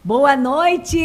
Boa noite!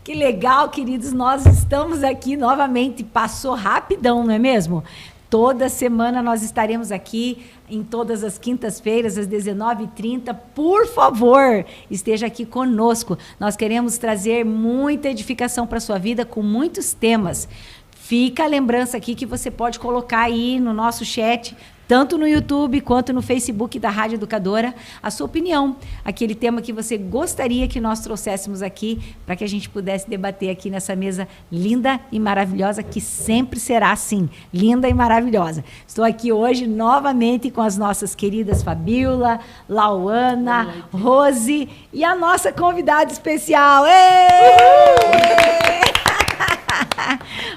Que legal, queridos, nós estamos aqui novamente. Passou rapidão, não é mesmo? Toda semana nós estaremos aqui, em todas as quintas-feiras, às 19h30. Por favor, esteja aqui conosco. Nós queremos trazer muita edificação para a sua vida com muitos temas. Fica a lembrança aqui que você pode colocar aí no nosso chat, tanto no YouTube quanto no Facebook da Rádio Educadora, a sua opinião, aquele tema que você gostaria que nós trouxéssemos aqui, para que a gente pudesse debater aqui nessa mesa linda e maravilhosa, que sempre será assim, linda e maravilhosa. Estou aqui hoje novamente com as nossas queridas Fabiola, Lauana, Rose e a nossa convidada especial.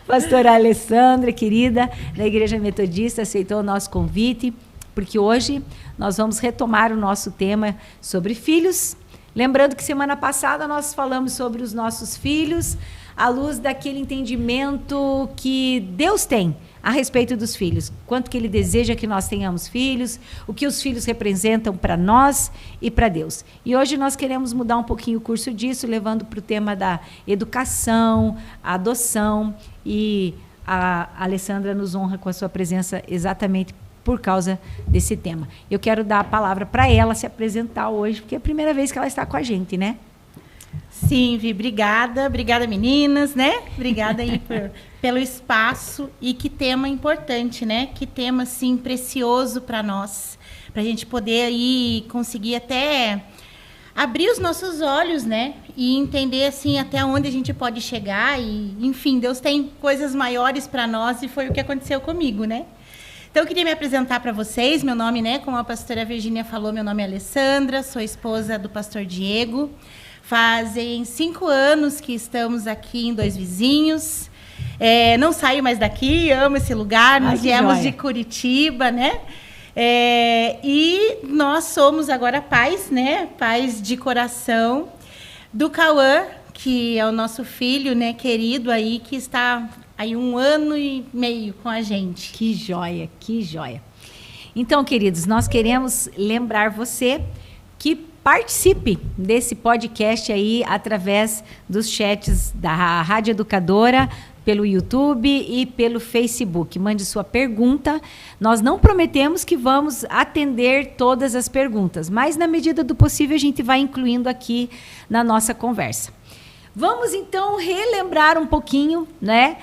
Pastora Alessandra, querida, da Igreja Metodista, aceitou o nosso convite, porque hoje nós vamos retomar o nosso tema sobre filhos. Lembrando que semana passada nós falamos sobre os nossos filhos, à luz daquele entendimento que Deus tem a respeito dos filhos. Quanto que Ele deseja que nós tenhamos filhos, o que os filhos representam para nós e para Deus. E hoje nós queremos mudar um pouquinho o curso disso, levando para o tema da educação, a adoção, e a Alessandra nos honra com a sua presença exatamente por causa desse tema. Eu quero dar a palavra para ela se apresentar hoje, porque é a primeira vez que ela está com a gente, né? Sim, Vi, obrigada. Obrigada, meninas, né? Obrigada aí pelo espaço. E que tema importante, né? Que tema, assim, precioso para nós. Para a gente poder aí conseguir até abrir os nossos olhos, né? E entender, assim, até onde a gente pode chegar. E, enfim, Deus tem coisas maiores para nós e foi o que aconteceu comigo, né? Então, eu queria me apresentar para vocês. Meu nome, né? Como a pastora Virgínia falou, meu nome é Alessandra. Sou esposa do pastor Diego. Fazem 5 anos que estamos aqui em Dois Vizinhos. Não saio mais daqui, amo esse lugar. Nós viemos de Curitiba, né? E nós somos agora pais, né? Pais de coração do Cauã, que é o nosso filho, né? Querido aí, que está aí 1 ano e meio com a gente. Que joia, que joia. Então, queridos, nós queremos lembrar você que participe desse podcast aí através dos chats da Rádio Educadora, pelo YouTube e pelo Facebook. Mande sua pergunta. Nós não prometemos que vamos atender todas as perguntas, mas na medida do possível a gente vai incluindo aqui na nossa conversa. Vamos então relembrar um pouquinho, né,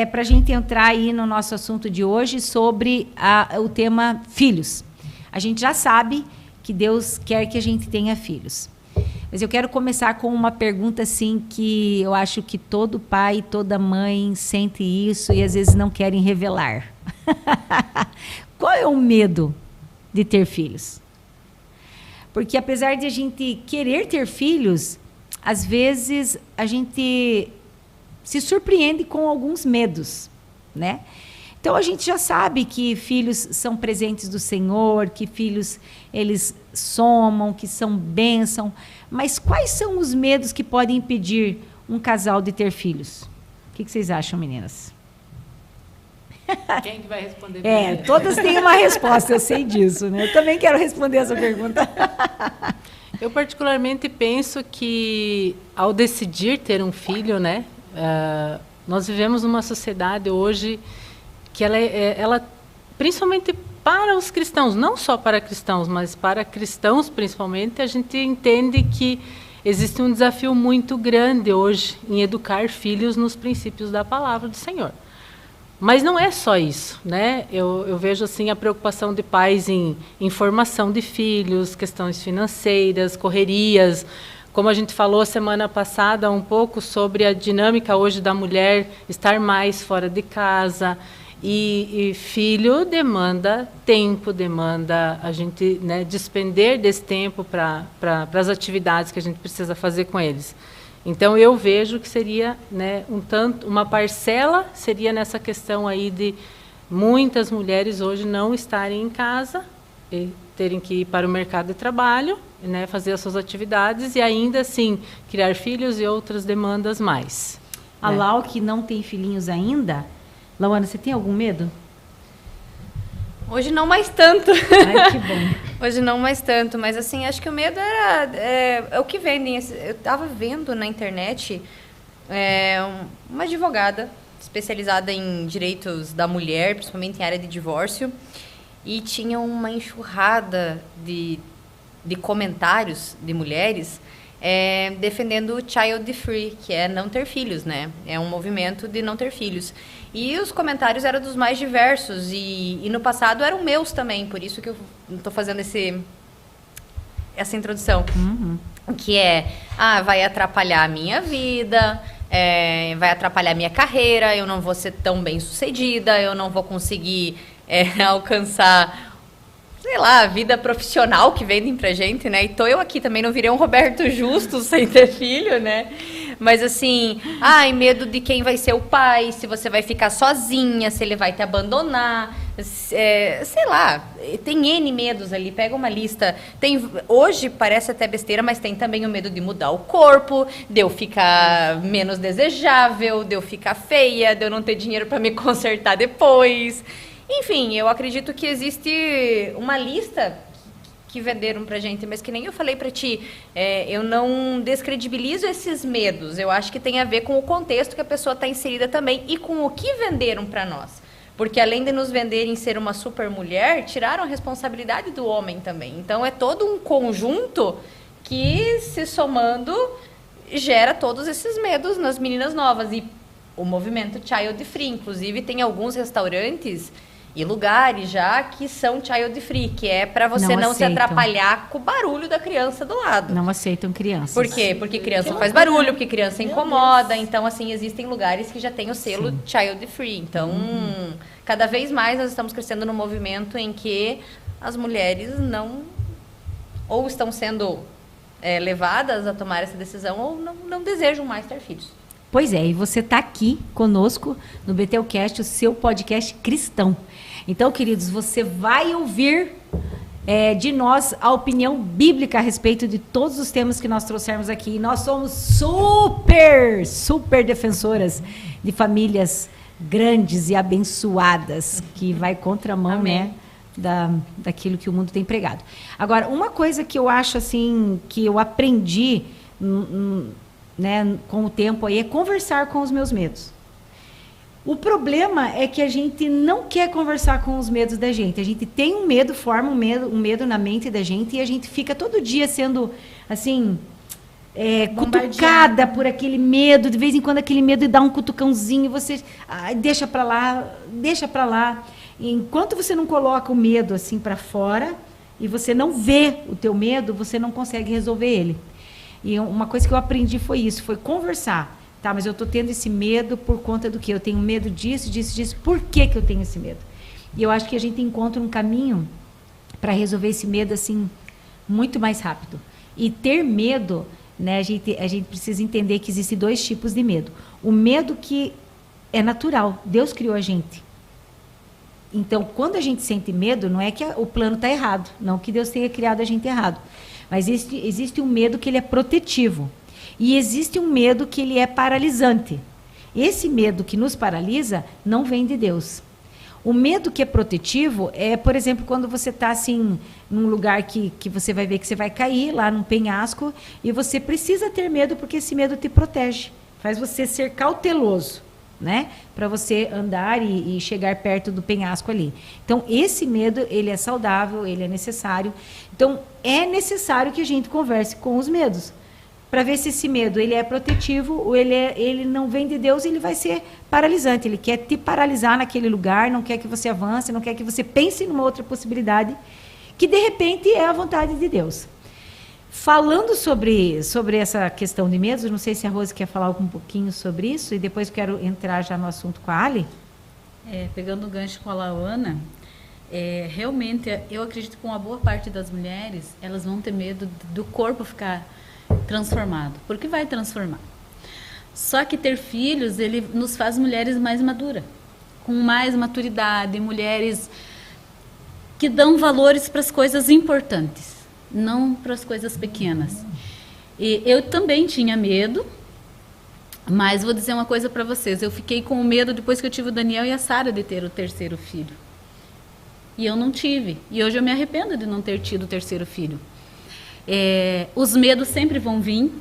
para a gente entrar aí no nosso assunto de hoje sobre o tema filhos. A gente já sabe que Deus quer que a gente tenha filhos. Mas eu quero começar com uma pergunta assim que eu acho que todo pai, toda mãe sente isso e às vezes não querem revelar. Qual é o medo de ter filhos? Porque apesar de a gente querer ter filhos, às vezes a gente se surpreende com alguns medos, né? Então, a gente já sabe que filhos são presentes do Senhor, que filhos, eles somam, que são bênção. Mas quais são os medos que podem impedir um casal de ter filhos? O que vocês acham, meninas? Quem que vai responder primeiro? Todas têm uma resposta, eu sei disso, né? Eu também quero responder essa pergunta. Eu particularmente penso que, ao decidir ter um filho, né, nós vivemos numa sociedade hoje que ela, principalmente para os cristãos, não só para cristãos, mas para cristãos principalmente, a gente entende que existe um desafio muito grande hoje em educar filhos nos princípios da palavra do Senhor. Mas não é só isso, né? Eu vejo assim a preocupação de pais em formação de filhos, questões financeiras, correrias. Como a gente falou semana passada um pouco sobre a dinâmica hoje da mulher estar mais fora de casa. E filho demanda tempo, demanda a gente, né, despender desse tempo para as atividades que a gente precisa fazer com eles. Então, eu vejo que seria, né, uma parcela seria nessa questão aí de muitas mulheres hoje não estarem em casa, e terem que ir para o mercado de trabalho, né, fazer as suas atividades e ainda assim criar filhos e outras demandas mais. A Lau, que não tem filhinhos ainda, Lauana, você tem algum medo? Hoje não mais tanto. Ai, que bom. Hoje não mais tanto, mas assim, acho que o medo é o que vendem. Eu estava vendo na internet uma advogada especializada em direitos da mulher, principalmente em área de divórcio, e tinha uma enxurrada de comentários de mulheres defendendo o child free, que é não ter filhos, né? É um movimento de não ter filhos. E os comentários eram dos mais diversos, e no passado eram meus também, por isso que eu estou fazendo essa introdução. Uhum. Que vai atrapalhar a minha vida, vai atrapalhar a minha carreira, eu não vou ser tão bem sucedida, eu não vou conseguir alcançar, sei lá, a vida profissional que vendem pra gente, né? E tô eu aqui também, não virei um Roberto Justo sem ter filho, né? Mas assim, medo de quem vai ser o pai, se você vai ficar sozinha, se ele vai te abandonar, sei lá, tem N medos ali, pega uma lista. Hoje parece até besteira, mas tem também o medo de mudar o corpo, de eu ficar menos desejável, de eu ficar feia, de eu não ter dinheiro para me consertar depois. Enfim, eu acredito que existe uma lista que venderam pra gente, mas que nem eu falei pra ti, eu não descredibilizo esses medos, eu acho que tem a ver com o contexto que a pessoa está inserida também e com o que venderam pra nós. Porque além de nos venderem ser uma super mulher, tiraram a responsabilidade do homem também. Então é todo um conjunto que, se somando, gera todos esses medos nas meninas novas. E o movimento Child Free, inclusive, tem alguns restaurantes e lugares já que são child free, que é para você não se atrapalhar com o barulho da criança do lado. Não aceitam crianças. Por quê? Porque criança faz barulho, porque criança incomoda. Então, assim, existem lugares que já tem o selo child free. Então, cada vez mais nós estamos crescendo num movimento em que as mulheres não... ou estão sendo levadas a tomar essa decisão ou não desejam mais ter filhos. Pois é, e você está aqui conosco no Betelcast, o seu podcast cristão. Então, queridos, você vai ouvir de nós a opinião bíblica a respeito de todos os temas que nós trouxermos aqui. E nós somos super defensoras de famílias grandes e abençoadas, que vai contramão, né, daquilo que o mundo tem pregado. Agora, uma coisa que eu acho assim, que eu aprendi né, com o tempo aí, é conversar com os meus medos. O problema é que a gente não quer conversar com os medos da gente. A gente tem um medo, forma um medo na mente da gente, e a gente fica todo dia sendo, assim, cutucada por aquele medo. De vez em quando aquele medo dá um cutucãozinho, você deixa para lá. E enquanto você não coloca o medo assim para fora, e você não vê o teu medo, você não consegue resolver ele. E uma coisa que eu aprendi foi isso, foi conversar. Tá, mas eu estou tendo esse medo por conta do quê? Eu tenho medo disso. Por que eu tenho esse medo? E eu acho que a gente encontra um caminho para resolver esse medo assim muito mais rápido. E ter medo, né, a gente precisa entender que existem dois tipos de medo. O medo que é natural, Deus criou a gente. Então, quando a gente sente medo, não é que o plano está errado, não que Deus tenha criado a gente errado. Mas existe um medo que ele é protetivo. E existe um medo que ele é paralisante. Esse medo que nos paralisa não vem de Deus. O medo que é protetivo é, por exemplo, quando você está assim, num lugar que você vai ver que você vai cair, lá num penhasco, e você precisa ter medo porque esse medo te protege. Faz você ser cauteloso, né? Para você andar e chegar perto do penhasco ali. Então, esse medo, ele é saudável, ele é necessário. Então, é necessário que a gente converse com os medos, para ver se esse medo ele é protetivo ou ele não vem de Deus, ele vai ser paralisante. Ele quer te paralisar naquele lugar, não quer que você avance, não quer que você pense numa outra possibilidade, que de repente é a vontade de Deus. Falando sobre essa questão de medos, não sei se a Rose quer falar um pouquinho sobre isso, e depois quero entrar já no assunto com a Ali. Pegando o gancho com a Lauana, realmente eu acredito que uma boa parte das mulheres, elas vão ter medo do corpo ficar transformado, porque vai transformar. Só que ter filhos, ele nos faz mulheres mais maduras, com mais maturidade, mulheres que dão valores para as coisas importantes, não para as coisas pequenas. E eu também tinha medo, mas vou dizer uma coisa para vocês, eu fiquei com medo depois que eu tive o Daniel e a Sara de ter o terceiro filho. E eu não tive. E hoje eu me arrependo de não ter tido o terceiro filho. Os medos sempre vão vir,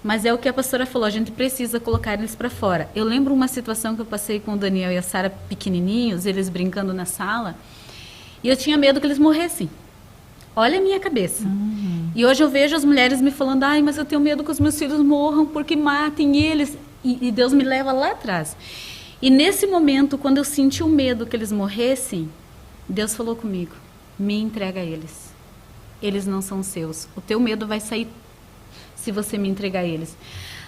mas é o que a pastora falou, a gente precisa colocar eles para fora. Eu lembro uma situação que eu passei com o Daniel e a Sara pequenininhos, eles brincando na sala, e eu tinha medo que eles morressem. Olha a minha cabeça. E hoje eu vejo as mulheres me falando, ai, mas eu tenho medo que os meus filhos morram porque matem eles. E Deus me leva lá atrás. E nesse momento, quando eu senti o medo que eles morressem, Deus falou comigo, me entrega a eles. Eles não são seus. O teu medo vai sair se você me entregar a eles.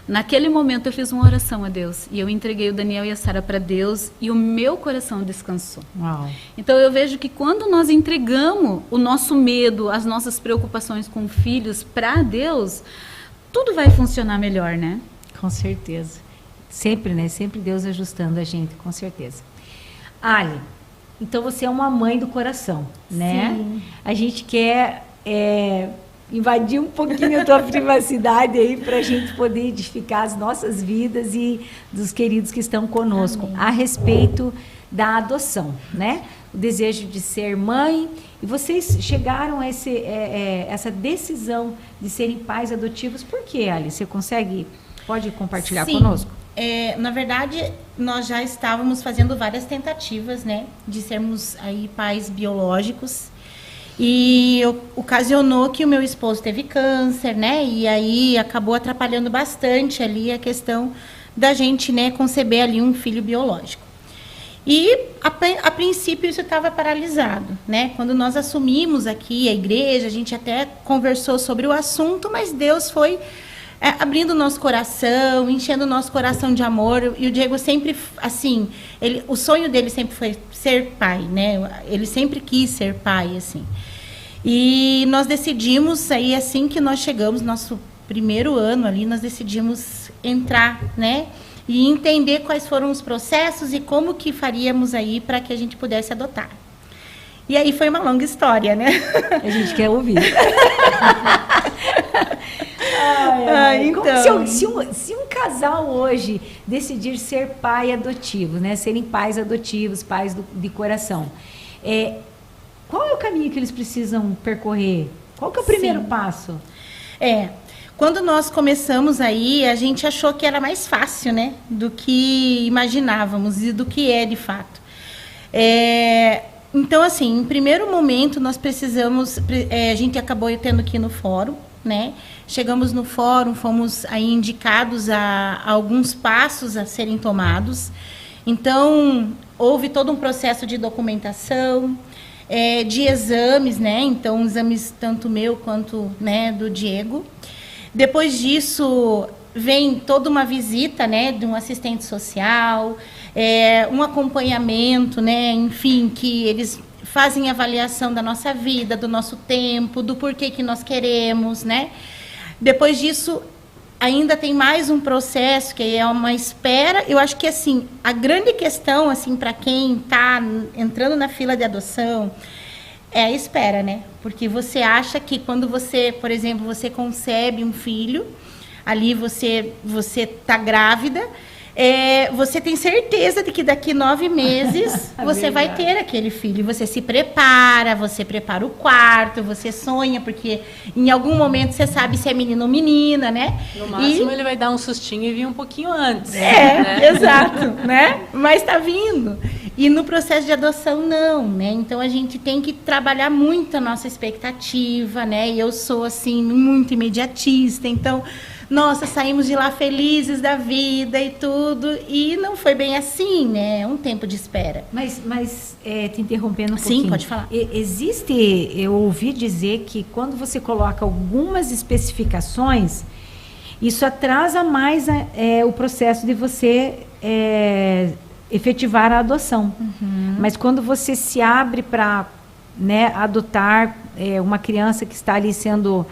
Naquele momento eu fiz uma oração a Deus e eu entreguei o Daniel e a Sara para Deus e o meu coração descansou. Uau. Então eu vejo que quando nós entregamos o nosso medo, as nossas preocupações com filhos para Deus, tudo vai funcionar melhor, né? Com certeza. Sempre, né? Sempre Deus ajustando a gente, com certeza. Ali, então você é uma mãe do coração, né? Sim. A gente quer invadir um pouquinho a tua privacidade aí para a gente poder edificar as nossas vidas e dos queridos que estão conosco. Amém. A respeito da adoção, né? O desejo de ser mãe. E vocês chegaram a essa decisão de serem pais adotivos. Por quê, Ali? Você pode compartilhar Sim. conosco? Na verdade, nós já estávamos fazendo várias tentativas, né, de sermos aí pais biológicos. E ocasionou que o meu esposo teve câncer, né? E aí acabou atrapalhando bastante ali a questão da gente, né, conceber ali um filho biológico. E a princípio isso estava paralisado, né? Quando nós assumimos aqui a igreja, a gente até conversou sobre o assunto, mas Deus foi abrindo o nosso coração, enchendo o nosso coração de amor. E o Diego sempre, assim, o sonho dele sempre foi ser pai, né? Ele sempre quis ser pai, assim. E nós decidimos, aí assim que nós chegamos, nosso primeiro ano ali, nós decidimos entrar, né? E entender quais foram os processos e como que faríamos aí para que a gente pudesse adotar. E aí foi uma longa história, né? A gente quer ouvir. Então. Se um casal hoje decidir ser pai adotivo, né? Serem pais adotivos, pais de coração, qual é o caminho que eles precisam percorrer? Qual que é o primeiro passo? Quando nós começamos aí, a gente achou que era mais fácil, né? Do que imaginávamos e do que é de fato. Então, assim, em primeiro momento, nós precisamos... a gente acabou tendo que ir no fórum, né? Chegamos no fórum, fomos aí indicados a alguns passos a serem tomados. Então, houve todo um processo de documentação, de exames, né? Então, exames tanto meu quanto, né, do Diego. Depois disso, vem toda uma visita, né, de um assistente social, um acompanhamento, né, enfim, que eles fazem avaliação da nossa vida, do nosso tempo, do porquê que nós queremos, né? Depois disso, ainda tem mais um processo, que é uma espera. Eu acho que, assim, a grande questão, assim, para quem está entrando na fila de adoção, é a espera, né? Porque você acha que quando você, por exemplo, você concebe um filho, ali você tá grávida, você tem certeza de que daqui 9 meses você vai ter aquele filho. Você se prepara, você prepara o quarto, você sonha, porque em algum momento você sabe se é menino ou menina, né? No máximo ele vai dar um sustinho e vir um pouquinho antes. Né? Exato, né? Mas está vindo. E no processo de adoção, não, né? Então, a gente tem que trabalhar muito a nossa expectativa, né? E eu sou, assim, muito imediatista. Então, nossa, saímos de lá felizes da vida e tudo. E não foi bem assim, né? É um tempo de espera. Mas te interrompendo um pouquinho. Sim, pode falar. Eu ouvi dizer que quando você coloca algumas especificações, isso atrasa mais o processo de você... efetivar a adoção. Mas quando você se abre para, né, adotar uma criança que está ali sendo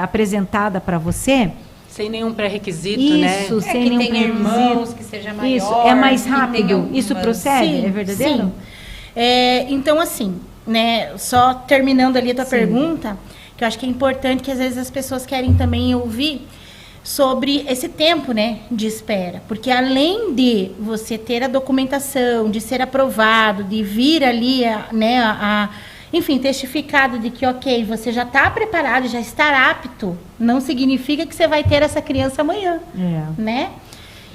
apresentada para você... Sem nenhum pré-requisito, né? Isso, sem nenhum pré-requisito. Irmãos, que seja maior. Isso, é mais rápido. Isso procede? Sim, é verdadeiro? Sim. Então, assim, né, só terminando ali a tua pergunta, que eu acho que é importante, que às vezes as pessoas querem também ouvir... sobre esse tempo, né, de espera. Porque além de você ter a documentação, de ser aprovado, de vir ali, enfim, testificado de que, ok, você já está preparado, já está apto, não significa que você vai ter essa criança amanhã, né?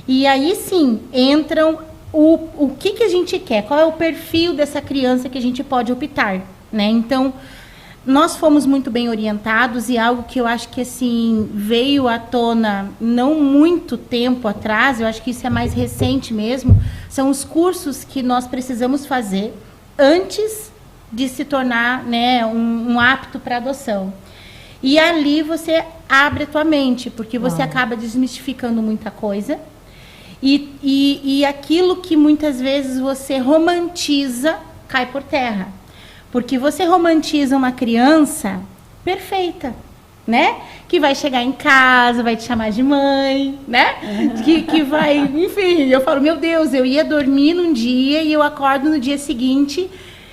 E aí, sim, entram o que a gente quer, qual é o perfil dessa criança que a gente pode optar, né? Então, nós fomos muito bem orientados e algo que eu acho que, assim, veio à tona não muito tempo atrás, eu acho que isso é mais recente mesmo, são os cursos que nós precisamos fazer antes de se tornar, né, um apto para adoção. E ali você abre a tua mente, porque você acaba desmistificando muita coisa. E aquilo que muitas vezes você romantiza cai por terra. Porque você romantiza uma criança perfeita, né? Que vai chegar em casa, vai te chamar de mãe, né? Que vai, enfim, eu falo, meu Deus, eu ia dormir num dia e eu acordo no dia seguinte,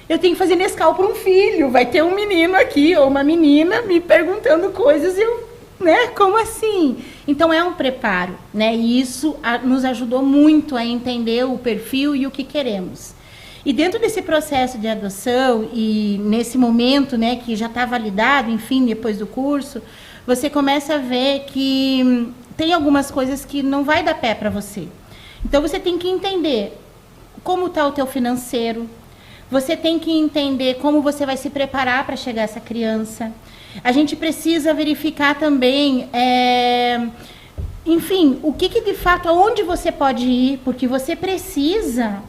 eu tenho que fazer Nescau para um filho, vai ter um menino aqui ou uma menina me perguntando coisas e eu, né? Como assim? Então é um preparo, né? E isso nos ajudou muito a entender o perfil e o que queremos. E dentro desse processo de adoção e nesse momento, né, que já está validado, enfim, depois do curso, você começa a ver que tem algumas coisas que não vai dar pé para você. Então você tem que entender como está o teu financeiro, você tem que entender como você vai se preparar para chegar a essa criança. A gente precisa verificar também, enfim, o que de fato, aonde você pode ir, porque você precisa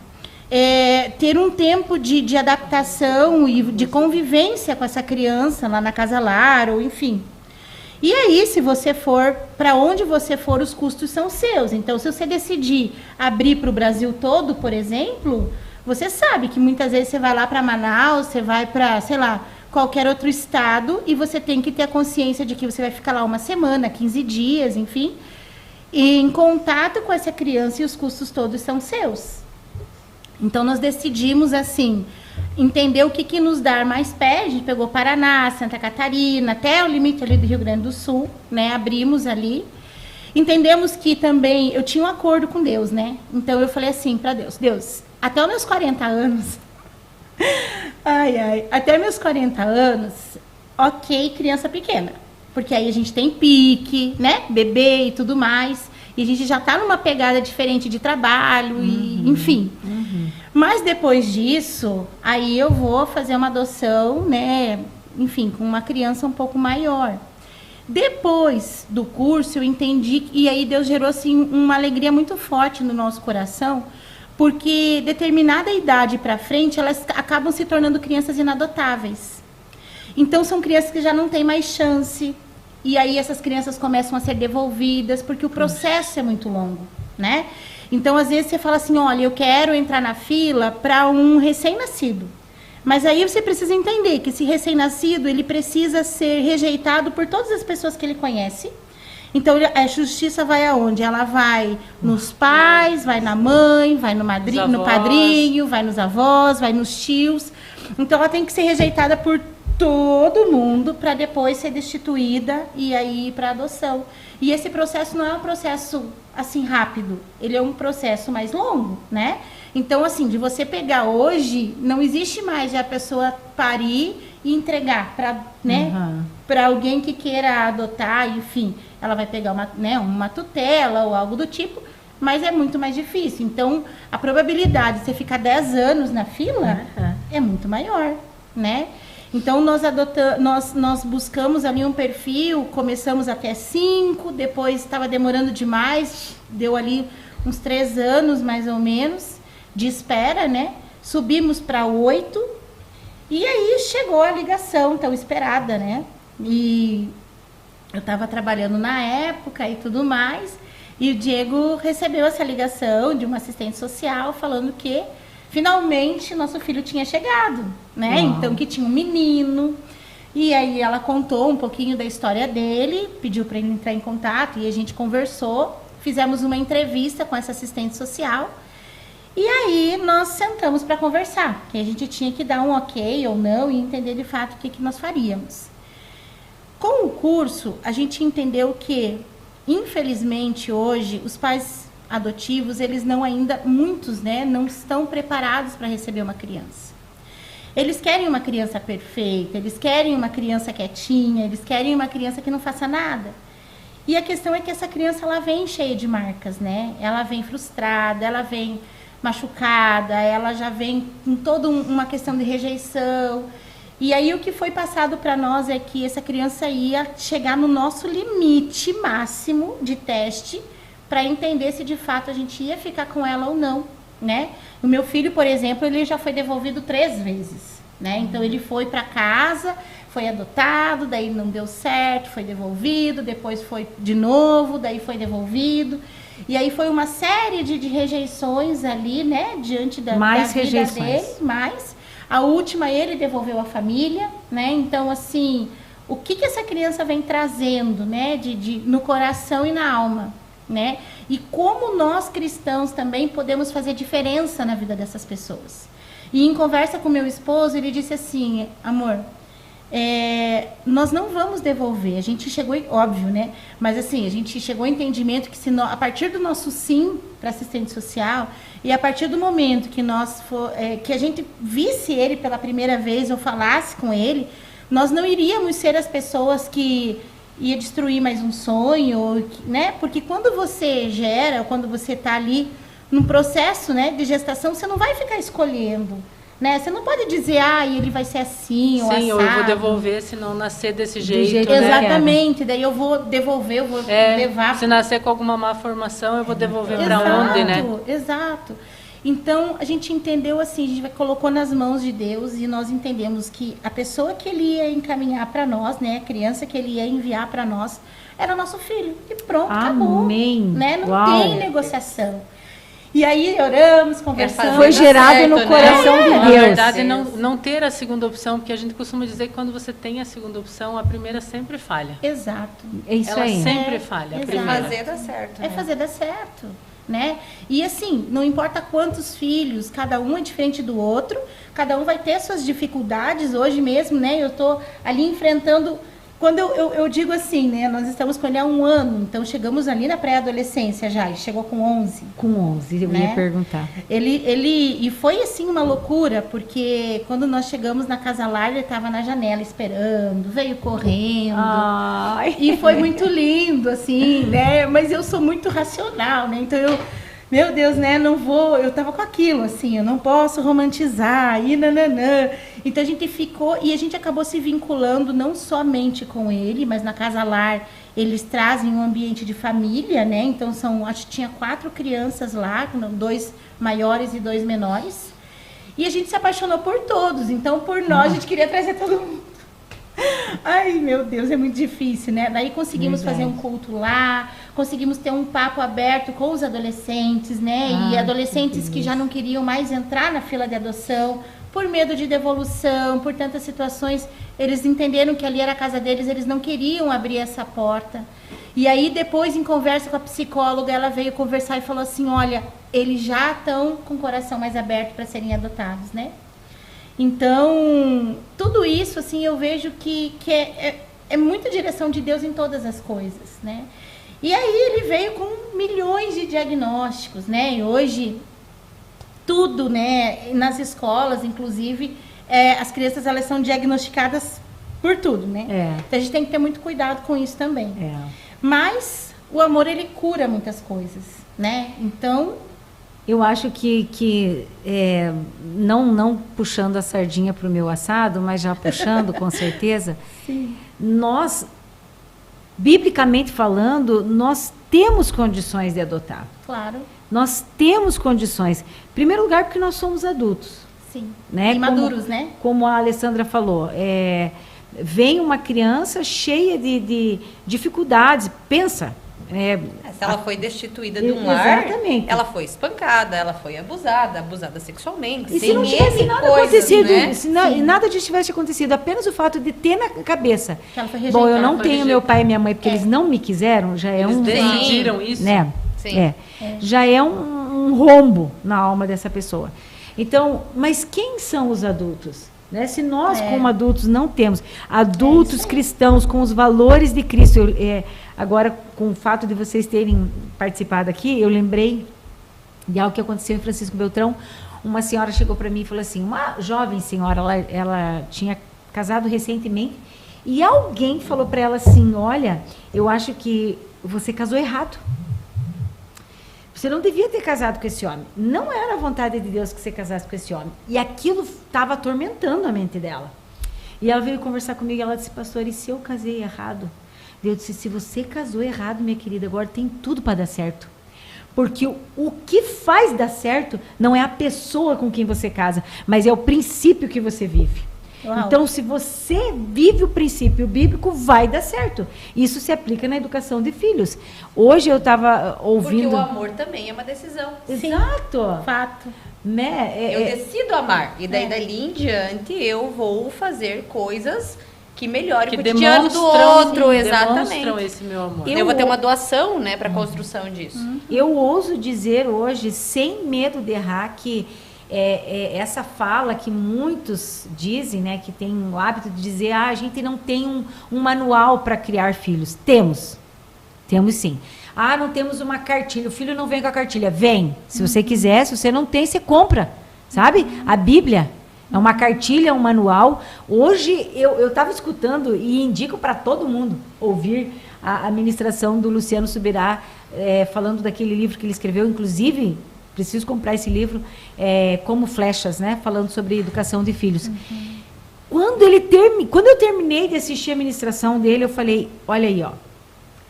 ter um tempo de adaptação e de convivência com essa criança lá na casa lar, ou enfim. E aí, se você for, para onde você for, os custos são seus. Então, se você decidir abrir para o Brasil todo, por exemplo, você sabe que muitas vezes você vai lá para Manaus, você vai para, sei lá, qualquer outro estado, e você tem que ter a consciência de que você vai ficar lá uma semana, 15 dias, enfim, e em contato com essa criança, e os custos todos são seus. Então, nós decidimos, assim, entender o que nos dá mais pé. A gente pegou Paraná, Santa Catarina, até o limite ali do Rio Grande do Sul, né? Abrimos ali. Entendemos que também, eu tinha um acordo com Deus, né? Então, eu falei assim para Deus, Deus, até os meus 40 anos, até meus 40 anos, ok, criança pequena. Porque aí a gente tem pique, né? Bebê e tudo mais. E a gente já está numa pegada diferente de trabalho, e, enfim. Mas depois disso, aí eu vou fazer uma adoção, né? Enfim, com uma criança um pouco maior. Depois do curso, eu entendi, e aí Deus gerou, assim, uma alegria muito forte no nosso coração, porque determinada idade para frente, elas acabam se tornando crianças inadotáveis. Então, são crianças que já não têm mais chance. E aí essas crianças começam a ser devolvidas, porque o processo é muito longo, né? Então, às vezes, você fala assim, olha, eu quero entrar na fila para um recém-nascido. Mas aí você precisa entender que esse recém-nascido, ele precisa ser rejeitado por todas as pessoas que ele conhece. Então, a justiça vai aonde? Ela vai nos pais, vai na mãe, vai no padrinho, vai nos avós, vai nos tios. Então, ela tem que ser rejeitada por todo mundo para depois ser destituída e aí ir para adoção. E esse processo não é um processo assim rápido, ele é um processo mais longo, né? Então, assim, de você pegar hoje, não existe mais a pessoa parir e entregar para, né, para alguém que queira adotar, enfim, ela vai pegar uma tutela ou algo do tipo, mas é muito mais difícil. Então, a probabilidade de você ficar 10 anos na fila é muito maior, né? Então, nós buscamos ali um perfil, começamos até 5, depois estava demorando demais, deu ali uns 3 anos, mais ou menos, de espera, né? Subimos para 8, e aí chegou a ligação tão esperada, né? E eu estava trabalhando na época e tudo mais, e o Diego recebeu essa ligação de uma assistente social falando que finalmente nosso filho tinha chegado, né? Então, que tinha um menino. E aí ela contou um pouquinho da história dele, pediu para ele entrar em contato e a gente conversou, fizemos uma entrevista com essa assistente social. E aí nós sentamos para conversar, que a gente tinha que dar um ok ou não e entender de fato o que nós faríamos. Com o curso, a gente entendeu que infelizmente, hoje, os pais adotivos, eles não ainda, muitos, né, não estão preparados para receber uma criança. Eles querem uma criança perfeita, eles querem uma criança quietinha, eles querem uma criança que não faça nada. E a questão é que essa criança, ela vem cheia de marcas, né? Ela vem frustrada, ela vem machucada, ela já vem com toda uma questão de rejeição. E aí o que foi passado para nós é que essa criança ia chegar no nosso limite máximo de teste para entender se de fato a gente ia ficar com ela ou não, né? O meu filho, por exemplo, ele já foi devolvido 3 vezes, né? Então ele foi para casa, foi adotado, daí não deu certo, foi devolvido, depois foi de novo, daí foi devolvido. E aí foi uma série de rejeições ali, né? Diante da vida dele, mais. A última ele devolveu a família, né? Então, assim, o que essa criança vem trazendo, né? No coração e na alma, né? E como nós cristãos também podemos fazer diferença na vida dessas pessoas. E em conversa com meu esposo, ele disse assim, amor, nós não vamos devolver. A gente chegou, óbvio, né? Mas assim, a gente chegou ao entendimento que a partir do nosso sim para assistente social e a partir do momento que que a gente visse ele pela primeira vez ou falasse com ele, nós não iríamos ser as pessoas que ia destruir mais um sonho, né? Porque quando você gera, quando você está ali num processo, né, de gestação, você não vai ficar escolhendo, né? Você não pode dizer, ele vai ser assim, ou assado. Sim, eu vou devolver se não nascer desse jeito, né? Exatamente, daí eu vou devolver, eu vou levar. Se nascer com alguma má formação, eu vou devolver para onde, né? Exato. Então, a gente entendeu assim, a gente colocou nas mãos de Deus e nós entendemos que a pessoa que ele ia encaminhar para nós, né, a criança que ele ia enviar para nós, era nosso filho. E pronto, acabou. Né? Não tem negociação. E aí oramos, conversamos. Foi gerado no coração de Deus. Na verdade, não ter a segunda opção, porque a gente costuma dizer que quando você tem a segunda opção, a primeira sempre falha. Exato. É isso Ela aí. sempre falha. A primeira. Fazer dar certo. É fazer dar certo. Né? E assim, não importa quantos filhos, cada um é diferente do outro, cada um vai ter suas dificuldades. Hoje mesmo, né, eu estou ali enfrentando, quando eu digo assim, né, nós estamos com ele há 1 ano, então chegamos ali na pré-adolescência já, ele chegou com 11. Com 11, eu ia perguntar. E foi assim uma loucura, porque quando nós chegamos na casa lar, ele estava na janela esperando, veio correndo. Ai. E foi muito lindo, assim, né? Mas eu sou muito racional, né? Então meu Deus, né? Eu tava com aquilo, assim, eu não posso romantizar, e nananã. Então a gente ficou, e a gente acabou se vinculando não somente com ele, mas na casa lar, eles trazem um ambiente de família, né? Então acho que tinha 4 crianças lá, 2 maiores e 2 menores. E a gente se apaixonou por todos, então por nós a gente queria trazer todo mundo. Ai, meu Deus, é muito difícil, né? Daí conseguimos fazer um culto lá, conseguimos ter um papo aberto com os adolescentes, né? E adolescentes que já não queriam mais entrar na fila de adoção, por medo de devolução, por tantas situações, eles entenderam que ali era a casa deles, eles não queriam abrir essa porta. E aí depois, em conversa com a psicóloga, ela veio conversar e falou assim, olha, eles já estão com o coração mais aberto para serem adotados, né? Então, tudo isso, assim, eu vejo que é muita direção de Deus em todas as coisas, né? E aí ele veio com milhões de diagnósticos, né? E hoje, tudo, né? Nas escolas, inclusive, as crianças, elas são diagnosticadas por tudo, né? Então, a gente tem que ter muito cuidado com isso também. Mas o amor, ele cura muitas coisas, né? Então... Eu acho que não puxando a sardinha para o meu assado, mas já puxando, com certeza, Sim. Nós, biblicamente falando, nós temos condições de adotar. Claro. Nós temos condições. Em primeiro lugar, porque nós somos adultos. Sim. Né? E maduros, né? Como a Alessandra falou, vem uma criança cheia de dificuldades. Pensa. Se ela foi destituída de um exatamente. lar, ela foi espancada, ela foi abusada sexualmente. E se não tivesse nada acontecido, né? se nada disso tivesse acontecido, apenas o fato de ter na cabeça. Que ela foi Bom, eu não tenho rejeitada. meu pai e minha mãe porque eles não me quiseram, já é Eles decidiram isso. Né? Sim. Já é um rombo na alma dessa pessoa. Então, mas quem são os adultos? Né? Se nós, como adultos, não temos adultos cristãos com os valores de Cristo, agora, com o fato de vocês terem participado aqui, eu lembrei de algo que aconteceu em Francisco Beltrão. Uma senhora chegou para mim e falou assim, uma jovem senhora, ela tinha casado recentemente, e alguém falou para ela assim, olha, eu acho que você casou errado. Você não devia ter casado com esse homem. Não era a vontade de Deus que você casasse com esse homem. E aquilo estava atormentando a mente dela. E ela veio conversar comigo e ela disse, pastor, e se eu casei errado? Deus disse, se você casou errado, minha querida, agora tem tudo para dar certo. Porque o que faz dar certo não é a pessoa com quem você casa, mas é o princípio que você vive. Uau. Então, se você vive o princípio bíblico, vai dar certo. Isso se aplica na educação de filhos. Hoje eu estava ouvindo... Porque o amor também é uma decisão. Exato. Fato. Né? Eu decido amar. E daí, dali em diante, eu vou fazer coisas que melhorem o cotidiano do outro. Exatamente. Demonstram esse meu amor. Eu vou ter uma doação, né, para a construção disso. Eu ouso dizer hoje, sem medo de errar, que essa fala que muitos dizem, né, que tem o hábito de dizer, a gente não tem um manual para criar filhos. Temos sim. Não temos uma cartilha, o filho não vem com a cartilha. Vem, se você quiser, se você não tem, você compra, sabe? A Bíblia é uma cartilha, um manual. Hoje eu estava escutando e indico para todo mundo ouvir a ministração do Luciano Subirá, falando daquele livro que ele escreveu, inclusive... Preciso comprar esse livro, Como Flechas, né? Falando sobre educação de filhos. Quando eu terminei de assistir a ministração dele, eu falei, olha aí, ó,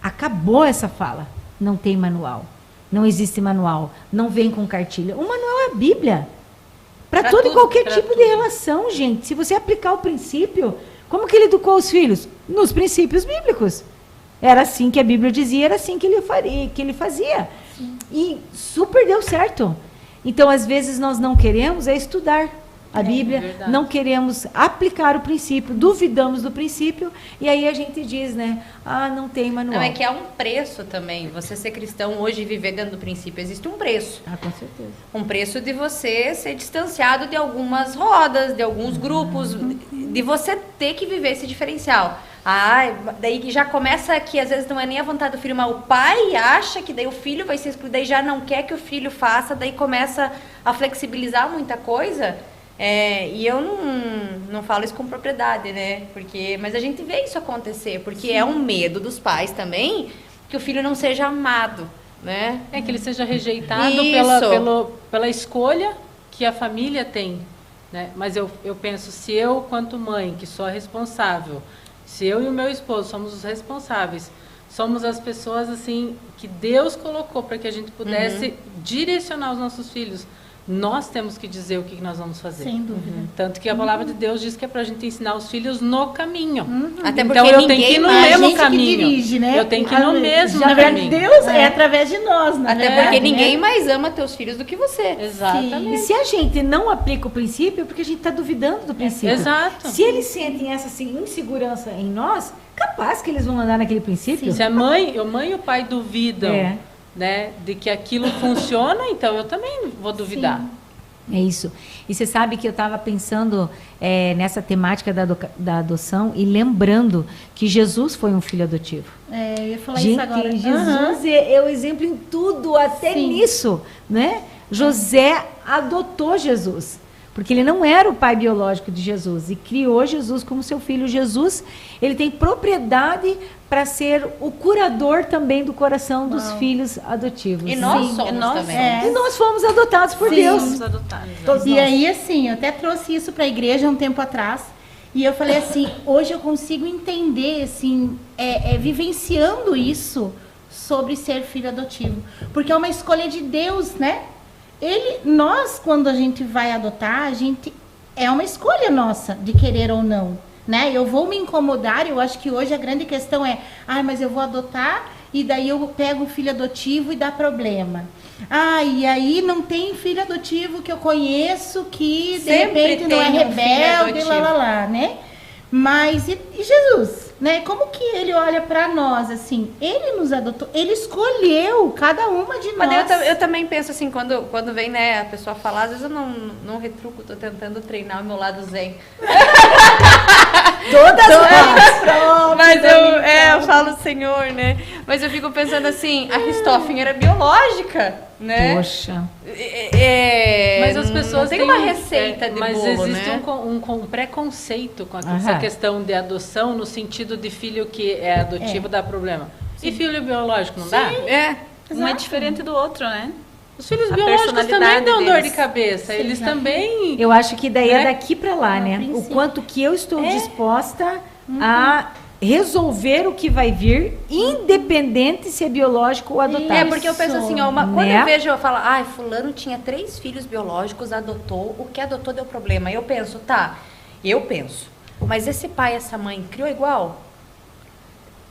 acabou essa fala. Não tem manual. Não existe manual. Não vem com cartilha. O manual é a Bíblia. Para todo e qualquer tipo de relação, gente. Se você aplicar o princípio, como que ele educou os filhos? Nos princípios bíblicos. Era assim que a Bíblia dizia, era assim que ele fazia. E super deu certo. Então, às vezes, nós não queremos estudar a Bíblia, verdade. não queremos aplicar o princípio, duvidamos do princípio, e aí a gente diz, né? Não tem manual. Não, é que há um preço também. Você ser cristão hoje e viver dentro do princípio, existe um preço. Com certeza. Um preço de você ser distanciado de algumas rodas, de alguns grupos, de você ter que viver esse diferencial. Daí já começa que às vezes não é nem a vontade do filho, mas o pai acha que daí o filho vai ser excluído, daí já não quer que o filho faça, daí começa a flexibilizar muita coisa. E eu não falo isso com propriedade, né? Mas a gente vê isso acontecer, porque é um medo dos pais também que o filho não seja amado, né? Que ele seja rejeitado pela escolha que a família tem, né? Mas eu penso, se eu, quanto mãe, que sou a responsável, se eu e o meu esposo somos os responsáveis, somos as pessoas assim que Deus colocou para que a gente pudesse direcionar os nossos filhos, nós temos que dizer o que nós vamos fazer. Sem dúvida. Tanto que a palavra de Deus diz que é para a gente ensinar os filhos no caminho. Até porque então eu tenho que ir no mesmo caminho. Que dirige, né? Eu tenho que ir no mesmo Na verdade, caminho. Deus é através de nós, né? Até porque ninguém mais ama teus filhos do que você. Exatamente. E se a gente não aplica o princípio, é porque a gente está duvidando do princípio. Exato. Se eles sentem essa insegurança em nós, capaz que eles vão andar naquele princípio. Se a mãe e o pai duvidam, né, de que aquilo funciona, então eu também vou duvidar. É isso. E você sabe que eu estava pensando nessa temática da adoção e lembrando que Jesus foi um filho adotivo. Eu ia falar Gente, isso agora. Jesus é o exemplo em tudo, até nisso, né? José adotou Jesus, porque ele não era o pai biológico de Jesus e criou Jesus como seu filho. Jesus, ele tem propriedade para ser o curador também do coração dos filhos adotivos. E nós somos também. E nós fomos adotados por Deus. Somos adotados. E aí, assim, eu até trouxe isso para a igreja um tempo atrás. E eu falei assim, hoje eu consigo entender, assim, vivenciando isso sobre ser filho adotivo. Porque é uma escolha de Deus, né? Nós, quando a gente vai adotar, é uma escolha nossa de querer ou não. Né? Eu vou me incomodar, eu acho que hoje a grande questão é, mas eu vou adotar e daí eu pego um filho adotivo e dá problema. E aí não tem filho adotivo que eu conheço que de repente não é rebelde, né? Mas e Jesus? né? Como que ele olha para nós, assim? Ele nos adotou, ele escolheu cada uma de Mas nós. eu também penso assim, quando vem, né, a pessoa falar, às vezes eu não retruco, tô tentando treinar o meu lado zen. Todas nós. Mas eu falo Senhor, né? Mas eu fico pensando assim, a Richthofen era biológica, né? Poxa. Mas as pessoas não tem têm uma receita de mas bolo, existe né? um preconceito com essa Aham. questão de adoção, no sentido de filho que é adotivo dá problema. E filho biológico não dá? Um é diferente do outro, né? Os filhos A biológicos também personalidade dão dor de deles. cabeça. Eles também... Eu acho que daí é Né? daqui para lá, A né? O princípio. quanto que eu estou disposta a resolver o que vai vir, independente se é biológico ou adotado. É, porque eu penso assim, ó, quando Né? eu vejo, eu falo, ai, fulano tinha 3 filhos biológicos, adotou, o que adotou deu problema. Eu penso, mas esse pai e essa mãe criou igual?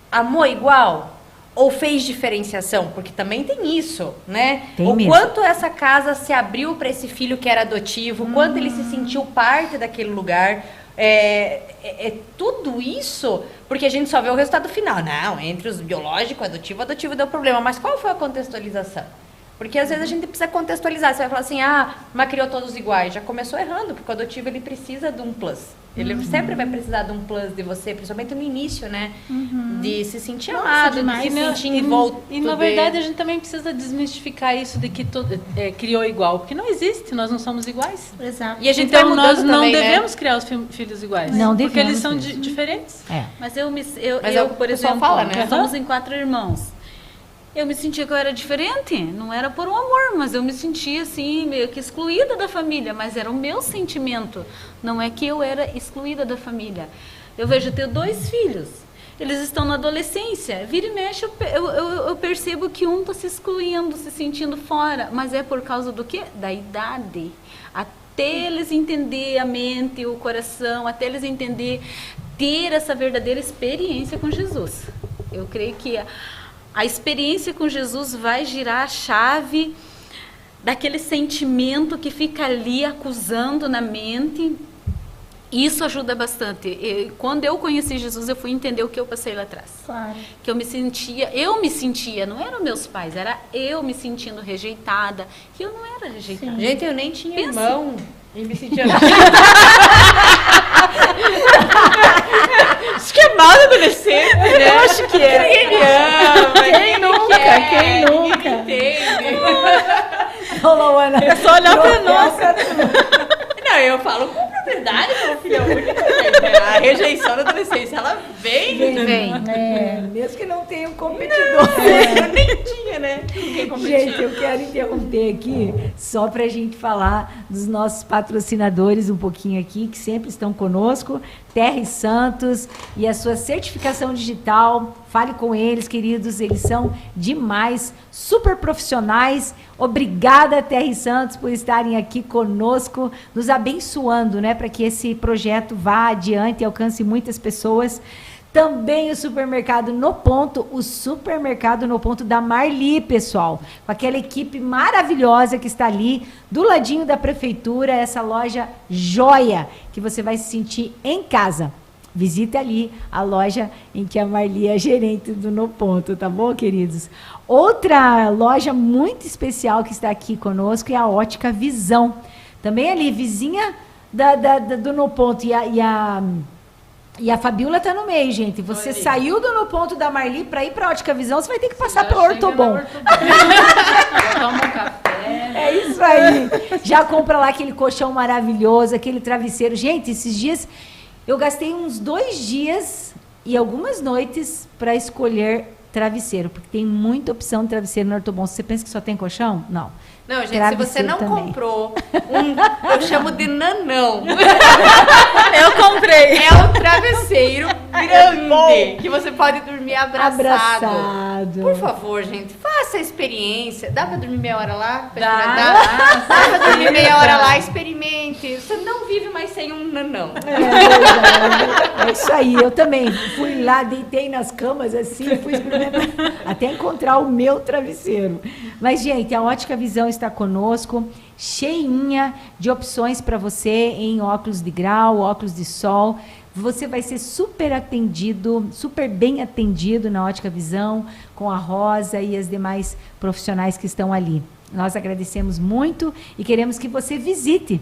Amou igual? Ou fez diferenciação? Porque também tem isso, né? Tem o mesmo. quanto essa casa se abriu para esse filho que era adotivo, o quanto ele se sentiu parte daquele lugar. É tudo isso, porque a gente só vê o resultado final. Não, entre os biológico, adotivo deu problema. Mas qual foi a contextualização? Porque às vezes a gente precisa contextualizar. Você vai falar assim, mas criou todos iguais. Já começou errando, porque o adotivo ele precisa de um plus. Ele sempre vai precisar de um plus de você, principalmente no início, né? De se sentir amado, de se sentir envolto. E na verdade a gente também precisa desmistificar isso de que criou igual, porque não existe, nós não somos iguais. Exato. E a gente vai Então nós mudando não também, devemos criar os filhos iguais. Não porque devemos eles são mesmo. diferentes. É. Mas Mas é o que por o pessoal exemplo, fala, né? somos em 4 irmãos. Eu me sentia que eu era diferente, não era por um amor, mas eu me sentia assim, meio que excluída da família, mas era o meu sentimento, não é que eu era excluída da família. Eu vejo, eu tenho 2 filhos, eles estão na adolescência, vira e mexe, eu percebo que um está se excluindo, se sentindo fora, mas é por causa do quê? Da idade. Até eles entender a mente, o coração, até eles entender, ter essa verdadeira experiência com Jesus. Eu creio que a experiência com Jesus vai girar a chave daquele sentimento que fica ali acusando na mente. Isso ajuda bastante. E quando eu conheci Jesus, eu fui entender o que eu passei lá atrás. Claro. Que eu me sentia, não eram meus pais, era eu me sentindo rejeitada. E eu não era rejeitada. Gente, eu nem tinha Pensa. irmão. E me sentia... Esquemada adolescente, né? Eu acho que é. Quem nunca? Quem nunca? Entende? Ô, Luana, É só olhar pra nós. Não, eu falo com propriedade, meu filho único. Gente. A rejeição da adolescência, ela vem. mesmo que não tenha um competidor. Eu nem tinha, né? Quem competia. Gente, eu quero interromper aqui só para a gente falar dos nossos patrocinadores um pouquinho aqui, que sempre estão conosco, Terra e Santos e a sua certificação digital. Fale com eles, queridos, eles são demais, super profissionais. Obrigada, Terra e Santos, por estarem aqui conosco, nos abençoando, né, para que esse projeto vá adiante e alcance muitas pessoas. Também o Supermercado No Ponto, o Supermercado No Ponto da Marli, pessoal, com aquela equipe maravilhosa que está ali, do ladinho da prefeitura, essa loja joia, que você vai se sentir em casa. Visite ali a loja em que a Marli é gerente do No Ponto, tá bom, queridos? Outra loja muito especial que está aqui conosco é a Ótica Visão. Também ali, vizinha do No Ponto e a Fabiola tá no meio, gente. Você saiu do No Ponto da Marli para ir para a Ótica Visão, você vai ter que passar pelo Ortobon. Toma um café. É isso aí. Já compra lá aquele colchão maravilhoso, aquele travesseiro. Gente, esses dias eu gastei uns 2 dias e algumas noites para escolher travesseiro, porque tem muita opção de travesseiro no Ortobon. Você pensa que só tem colchão? Não. Não, gente, se Travesseiro você não também. comprou eu chamo de nanão. Eu comprei. É um travesseiro grande que você pode dormir abraçado. Por favor, gente, faça a experiência. Dá pra dormir meia hora lá? Dá pra dormir meia hora lá, experimente. Você não vive mais sem um nanão. É isso aí. Eu também fui lá, deitei nas camas assim, fui experimentar até encontrar o meu travesseiro. Mas, gente, a Ótica Visão está conosco, cheinha de opções para você em óculos de grau, óculos de sol. você vai ser super atendido, super bem atendido na Ótica Visão, com a Rosa e as demais profissionais que estão ali. Nós agradecemos muito e queremos que você visite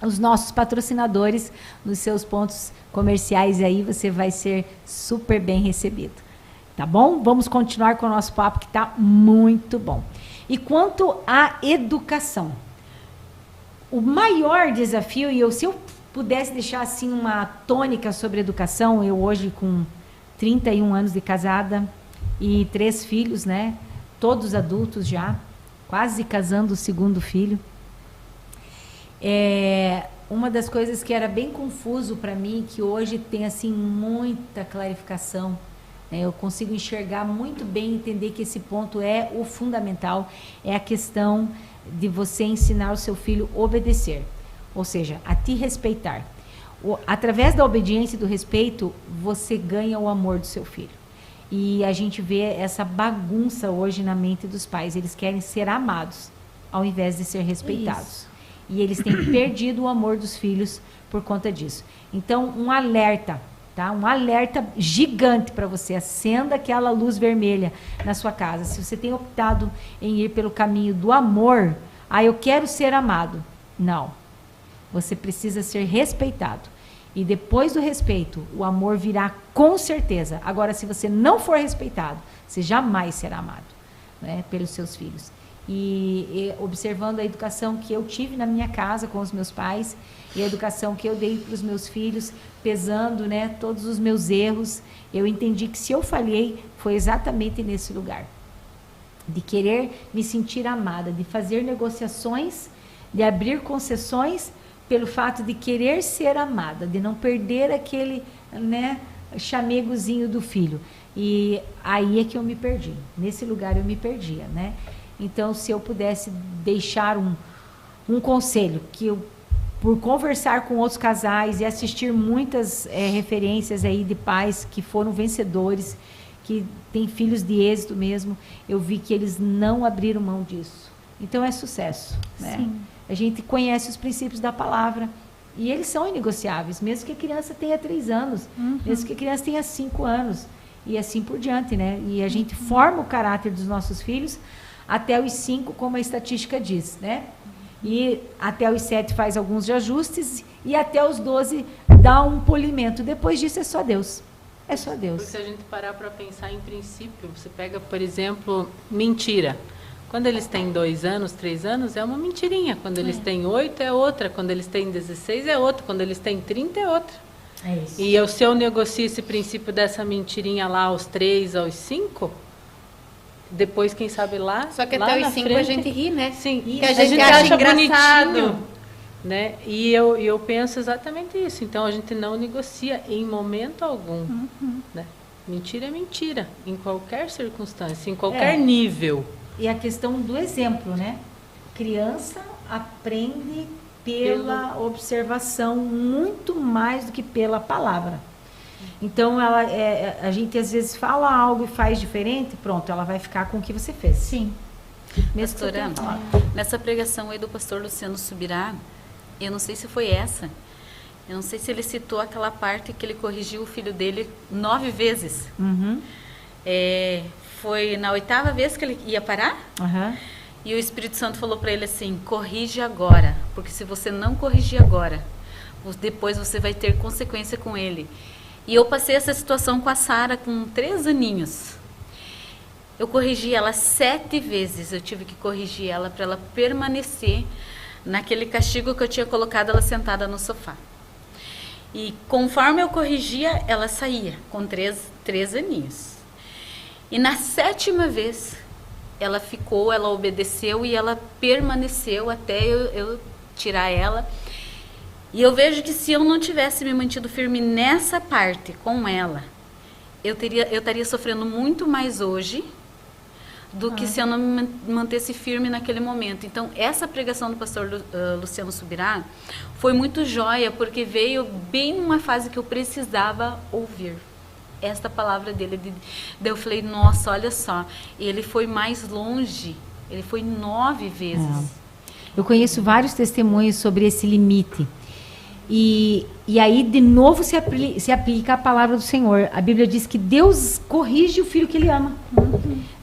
os nossos patrocinadores nos seus pontos comerciais, aí você vai ser super bem recebido. Tá bom? Vamos continuar com o nosso papo, que está muito bom. E quanto à educação, o maior desafio, e se eu pudesse deixar assim uma tônica sobre educação, eu hoje com 31 anos de casada e 3 filhos, né? Todos adultos já, quase casando o segundo filho. Uma das coisas que era bem confuso para mim, que hoje tem assim muita clarificação, né? Eu consigo enxergar muito bem, entender que esse ponto é o fundamental, é a questão de você ensinar o seu filho a obedecer, ou seja, a te respeitar. Através da obediência e do respeito, você ganha o amor do seu filho. E a gente vê essa bagunça hoje na mente dos pais. Eles querem ser amados, ao invés de ser respeitados. E eles têm perdido o amor dos filhos por conta disso. Então, um alerta, tá? Um alerta gigante para você. Acenda aquela luz vermelha na sua casa. Se você tem optado em ir pelo caminho do amor, eu quero ser amado. Não. Você precisa ser respeitado. E depois do respeito, o amor virá com certeza. Agora, se você não for respeitado, você jamais será amado, né, pelos seus filhos. E observando a educação que eu tive na minha casa com os meus pais e a educação que eu dei para os meus filhos, pesando, né, todos os meus erros, eu entendi que se eu falhei, foi exatamente nesse lugar. De querer me sentir amada, de fazer negociações, de abrir concessões, pelo fato de querer ser amada, de não perder aquele, né, chamegozinho do filho. E aí é que eu me perdi. Nesse lugar eu me perdia, né? Então, se eu pudesse deixar um conselho, que eu, por conversar com outros casais e assistir muitas referências aí de pais que foram vencedores, que têm filhos de êxito mesmo, eu vi que eles não abriram mão disso. Então, é sucesso, né? Sim. A gente conhece os princípios da palavra e eles são inegociáveis, mesmo que a criança tenha 3 anos, mesmo que a criança tenha 5 anos e assim por diante, né? E a gente forma o caráter dos nossos filhos até os 5, como a estatística diz, né? E até os 7 faz alguns ajustes e até os 12 dá um polimento. Depois disso é só Deus. É só Deus. Porque se a gente parar para pensar em princípio, você pega, por exemplo, mentira. Quando eles têm 2 anos, 3 anos, é uma mentirinha. Quando eles têm 8, é outra. Quando eles têm 16, é outra. Quando eles têm 30, é outra. É isso. E se eu negocio esse princípio dessa mentirinha lá aos 3, aos 5, depois, quem sabe lá... Só que lá até na os 5 frente, a gente ri, né? Sim, que a gente acha engraçado. bonitinho, né? E eu penso exatamente isso. Então, a gente não negocia em momento algum. Né? Mentira é mentira, em qualquer circunstância, em qualquer nível. E a questão do exemplo, né? Criança aprende pela observação muito mais do que pela palavra. Então, a gente às vezes fala algo e faz diferente, pronto, ela vai ficar com o que você fez. Sim. Mesmo que você Pastora, tenha falado. nessa pregação aí do pastor Luciano Subirá, eu não sei se foi essa, eu não sei se ele citou aquela parte que ele corrigiu o filho dele 9 vezes. Uhum. Foi na 8ª vez que ele ia parar, Uhum. e o Espírito Santo falou para ele assim: corrige agora, porque se você não corrigir agora, depois você vai ter consequência com ele. E eu passei essa situação com a Sara com 3 aninhos. Eu corrigi ela 7 vezes, eu tive que corrigir ela para ela permanecer naquele castigo que eu tinha colocado ela sentada no sofá. E conforme eu corrigia, ela saía com 3 aninhos. E na 7ª vez, ela obedeceu e ela permaneceu até eu tirar ela. E eu vejo que se eu não tivesse me mantido firme nessa parte com ela, eu estaria sofrendo muito mais hoje do que se eu não me mantesse firme naquele momento. Então, essa pregação do pastor Luciano Subirá foi muito joia, porque veio bem numa fase que eu precisava ouvir esta palavra dele. Daí eu falei, nossa, olha só, ele foi mais longe, ele foi 9 vezes. Eu conheço vários testemunhos sobre esse limite. E aí, de novo, se aplica a palavra do Senhor. A Bíblia diz que Deus corrige o filho que Ele ama.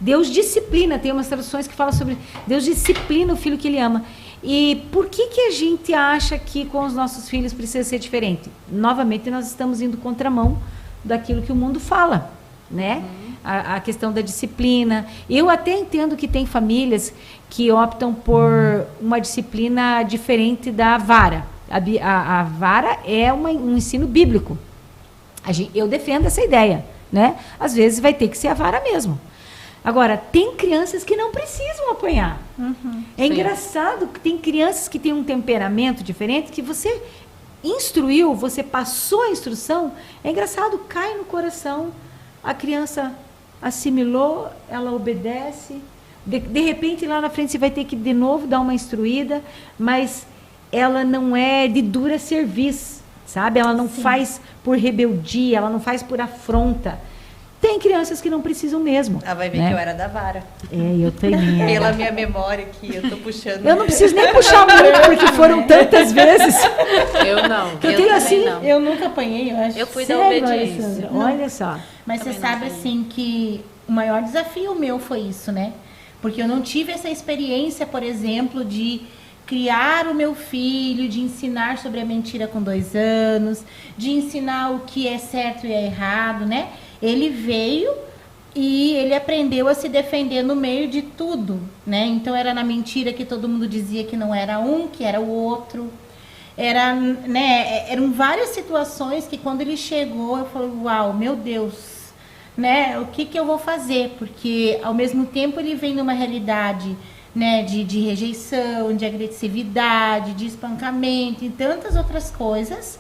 Deus disciplina. Tem umas traduções que falam sobre Deus disciplina o filho que Ele ama. E por que a gente acha que com os nossos filhos precisa ser diferente? Novamente, nós estamos indo contramão daquilo que o mundo fala, né? A questão da disciplina. Eu até entendo que tem famílias que optam por uma disciplina diferente da vara. A vara é um ensino bíblico. Eu defendo essa ideia, né? Às vezes vai ter que ser a vara mesmo. Agora, tem crianças que não precisam apanhar. É engraçado que tem crianças que têm um temperamento diferente, que você instruiu, você passou a instrução, é engraçado, cai no coração, a criança assimilou, ela obedece, de repente lá na frente você vai ter que de novo dar uma instruída, mas ela não é de dura serviço, sabe? Ela não faz por rebeldia, ela não faz por afronta. Tem crianças que não precisam mesmo. Ela vai ver, né? que eu era da vara. Eu também. Pela minha memória aqui, eu tô puxando. Eu não preciso nem puxar muito, porque foram tantas vezes. Eu não. Que eu tenho assim. Não. Eu nunca apanhei, eu acho. Eu fui da Sério, obediência. Alessandra? Olha só. Mas você Também não sabe, apanhei. assim, que o maior desafio meu foi isso, né? Porque eu não tive essa experiência, por exemplo, de criar o meu filho, de ensinar sobre a mentira com 2 anos, de ensinar o que é certo e é errado, né? Ele veio e ele aprendeu a se defender no meio de tudo, né? Então era na mentira que todo mundo dizia que não era um, que era o outro. Eram várias situações que quando ele chegou, eu falei, uau, meu Deus, né? O que eu vou fazer? Porque ao mesmo tempo ele vem numa realidade, né, de rejeição, de agressividade, de espancamento e tantas outras coisas.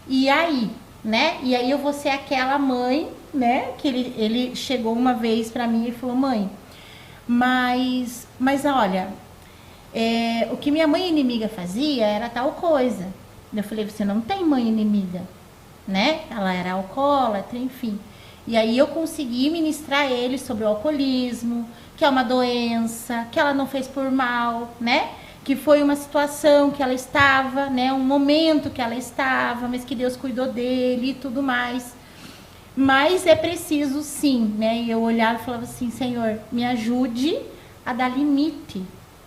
E aí, né? E aí eu vou ser aquela mãe, né? Que ele chegou uma vez pra mim e falou, mãe, mas olha, o que minha mãe inimiga fazia era tal coisa. Eu falei, você não tem mãe inimiga, né? Ela era alcoólatra, enfim. E aí eu consegui ministrar ele sobre o alcoolismo, que é uma doença, que ela não fez por mal, né? Que foi uma situação que ela estava, né? Um momento que ela estava, mas que Deus cuidou dele e tudo mais. Mas é preciso sim, né? E eu olhava e falava assim, Senhor, me ajude a dar limite.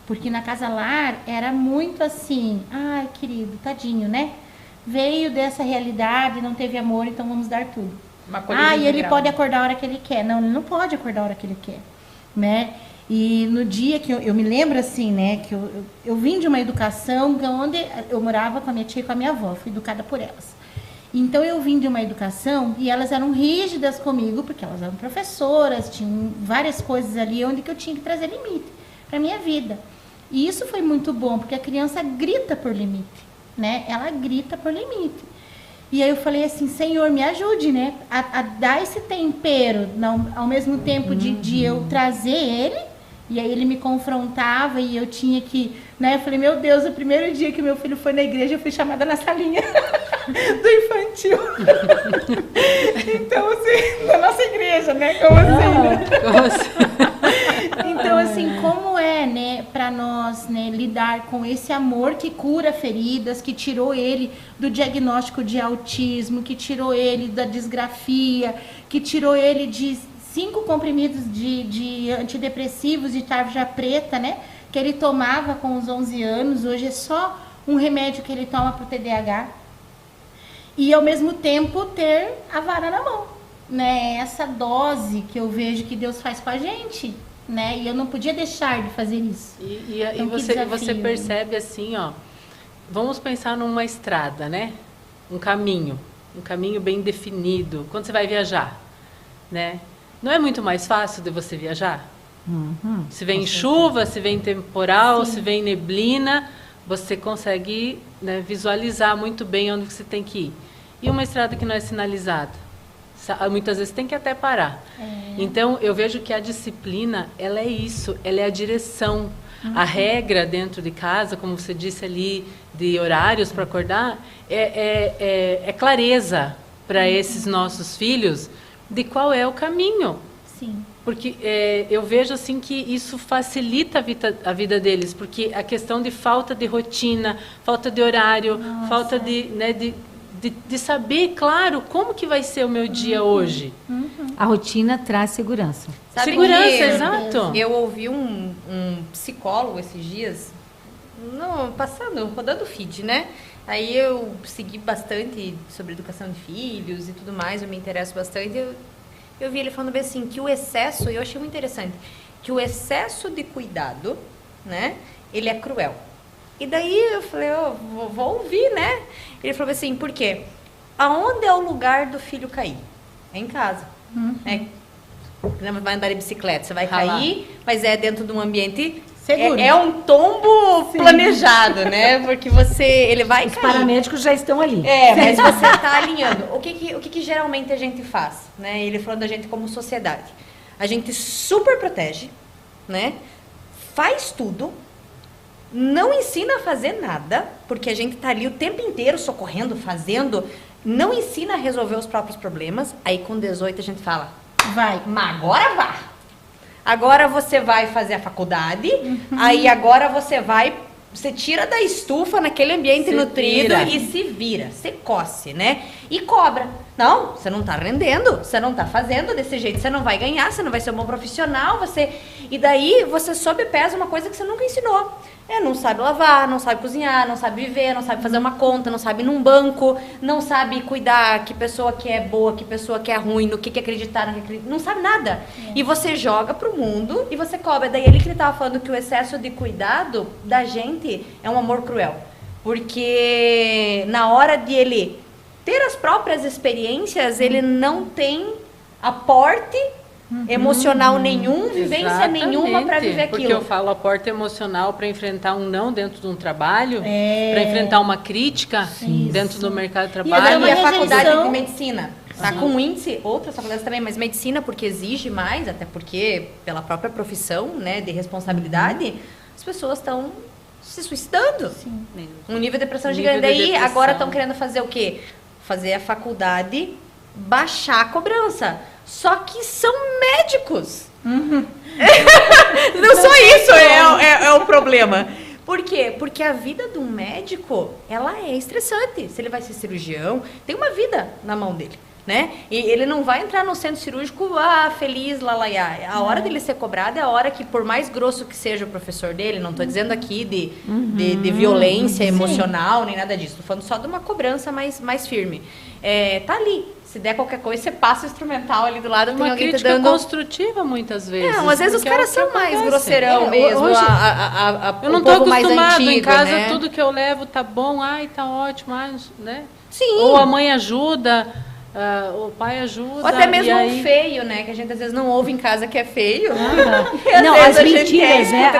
Porque na Casa Lar era muito assim, ai querido, tadinho, né? Veio dessa realidade, não teve amor, então vamos dar tudo. E ele pode acordar a hora que ele quer. Não, ele não pode acordar a hora que ele quer, né? E no dia que eu me lembro assim, né, que eu vim de uma educação onde eu morava com a minha tia e com a minha avó, fui educada por elas. Então eu vim de uma educação e elas eram rígidas comigo, porque elas eram professoras, tinham várias coisas ali onde que eu tinha que trazer limite para minha vida. E isso foi muito bom, porque a criança grita por limite, né? Ela grita por limite. E aí eu falei assim, Senhor, me ajude, né? A dar esse tempero, ao mesmo tempo de eu trazer ele, e aí ele me confrontava e eu tinha que, né? Eu falei, meu Deus, o primeiro dia que meu filho foi na igreja, eu fui chamada na salinha do infantil. Então, assim, da nossa igreja, né? Como assim, né? Então, assim, como é, né, para nós, né, lidar com esse amor que cura feridas, que tirou ele do diagnóstico de autismo, que tirou ele da disgrafia, que tirou ele de 5 comprimidos de antidepressivos de tarja preta, né, que ele tomava com os 11 anos, hoje é só um remédio que ele toma para o TDAH. E, ao mesmo tempo, ter a vara na mão, né, essa dose que eu vejo que Deus faz com a gente, né? E eu não podia deixar de fazer isso. Então, você percebe assim, ó, vamos pensar numa estrada, né? Um caminho bem definido. Quando você vai viajar, né? Não é muito mais fácil de você viajar? Se vem chuva, se vem temporal, se vem neblina, você consegue, né, visualizar muito bem onde você tem que ir. E uma estrada que não é sinalizada? Muitas vezes tem que até parar. Então, eu vejo que a disciplina, ela é isso, ela é a direção. A regra dentro de casa, como você disse ali, de horários para acordar, é clareza para esses nossos filhos de qual é o caminho. Sim. Porque eu vejo assim que isso facilita a vida deles, porque a questão de falta de rotina, falta de horário, falta de, né, de saber, claro, como que vai ser o meu dia hoje. A rotina traz segurança. Sabe Segurança, que exato. Eu ouvi um psicólogo esses dias, rodando o feed, né? Aí eu segui bastante sobre educação de filhos e tudo mais, eu me interesso bastante. Eu vi ele falando bem assim, que o excesso, e eu achei muito interessante, que o excesso de cuidado, né, ele é cruel. E daí eu falei, vou ouvir, né? Ele falou assim, por quê? Aonde é o lugar do filho cair? É em casa. Vai andar de bicicleta, você vai cair, mas é dentro de um ambiente... Seguro. É um tombo planejado, né? Porque ele vai Os cair. paramédicos já estão ali. Mas você está alinhando. O que geralmente a gente faz? Né? Ele falando da gente como sociedade. A gente super protege, né? Faz tudo, não ensina a fazer nada, porque a gente está ali o tempo inteiro socorrendo, fazendo, não ensina a resolver os próprios problemas. Aí com 18 a gente fala, mas agora vá. Agora você vai fazer a faculdade, aí agora você tira da estufa naquele ambiente nutrido e se vira, você coce, né? E cobra. Não, você não está rendendo, você não está fazendo desse jeito, você não vai ganhar, você não vai ser um bom profissional, e daí você sobrepesa uma coisa que você nunca ensinou. Não sabe lavar, não sabe cozinhar, não sabe viver, não sabe fazer uma conta, não sabe ir num banco, não sabe cuidar que pessoa que é boa, que pessoa que é ruim, no que acreditar, no que acreditar, não sabe nada. E você joga pro mundo e você cobra. Daí ele que ele tava falando que o excesso de cuidado da gente é um amor cruel. Porque na hora de ele ter as próprias experiências, ele não tem aporte emocional nenhum, vivência nenhuma para viver aquilo. Porque eu falo aporte emocional para enfrentar um não dentro de um trabalho, para enfrentar uma crítica dentro do mercado de trabalho. E a faculdade de medicina tá com índice, outras faculdades também, mas medicina porque exige mais, até porque pela própria profissão, né, de responsabilidade, as pessoas estão se suicidando. Um nível de depressão gigante. Daí agora estão querendo fazer o quê? Fazer a faculdade baixar a cobrança. Só que são médicos. Não só isso é o problema. Por quê? Porque a vida de um médico, ela é estressante. Se ele vai ser cirurgião, tem uma vida na mão dele, né? E ele não vai entrar no centro cirúrgico, feliz, lalaiá. A hora dele ser cobrado é a hora que, por mais grosso que seja o professor dele, não estou dizendo aqui de violência emocional, nem nada disso. Estou falando só de uma cobrança mais firme. Tá ali. Se der qualquer coisa, você passa o instrumental ali do lado, tem alguém te dando... Uma crítica construtiva, muitas vezes. Não, às vezes os caras são mais grosseirão mesmo, hoje, eu não estou acostumado, antigo, em casa né? tudo que eu levo tá bom, tá ótimo, né? Sim. Ou a mãe ajuda, o pai ajuda. Ou até mesmo um feio, né? Que a gente às vezes não ouve em casa que é feio. Não, as mentiras, né?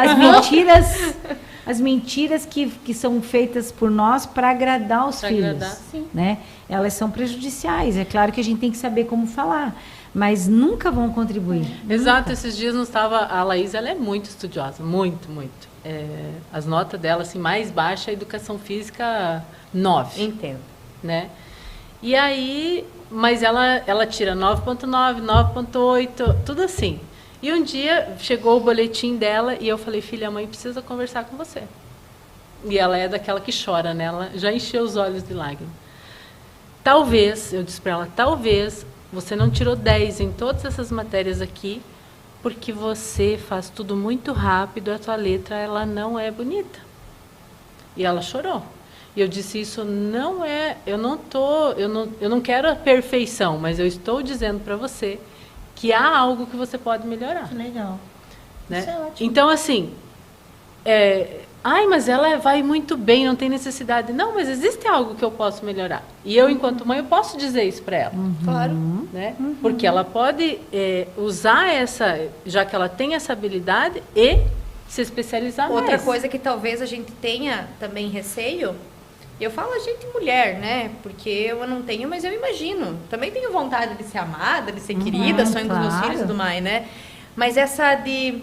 As mentiras que são feitas por nós para agradar os filhos, né? Elas são prejudiciais. É claro que a gente tem que saber como falar, mas nunca vão contribuir. Exato. Nunca. Esses dias não estava a Laís, ela é muito estudiosa, muito. As notas dela assim mais baixa, a educação física 9. Entendo. Né? E aí, mas ela tira 9.9, 9.8, tudo assim. E um dia chegou o boletim dela e eu falei, filha, a mãe precisa conversar com você. E ela é daquela que chora, né? Ela já encheu os olhos de lágrimas. Talvez, eu disse para ela, talvez você não tirou 10 em todas essas matérias aqui, porque você faz tudo muito rápido, a tua letra ela não é bonita. E ela chorou. E eu disse, isso não é, eu não quero a perfeição, mas eu estou dizendo para você que há algo que você pode melhorar. Que legal. Né? Isso é ótimo. Então, assim, mas ela vai muito bem, não tem necessidade. Não, mas existe algo que eu posso melhorar. E eu, enquanto mãe, eu posso dizer isso para ela. Claro. Né? Porque ela pode usar já que ela tem essa habilidade, e se especializar mais. Outra coisa que talvez a gente tenha também receio, eu falo a gente mulher, né? Porque eu não tenho, mas eu imagino. Também tenho vontade de ser amada, de ser querida, sonho dos meus filhos e tudo mais, né? Mas essa de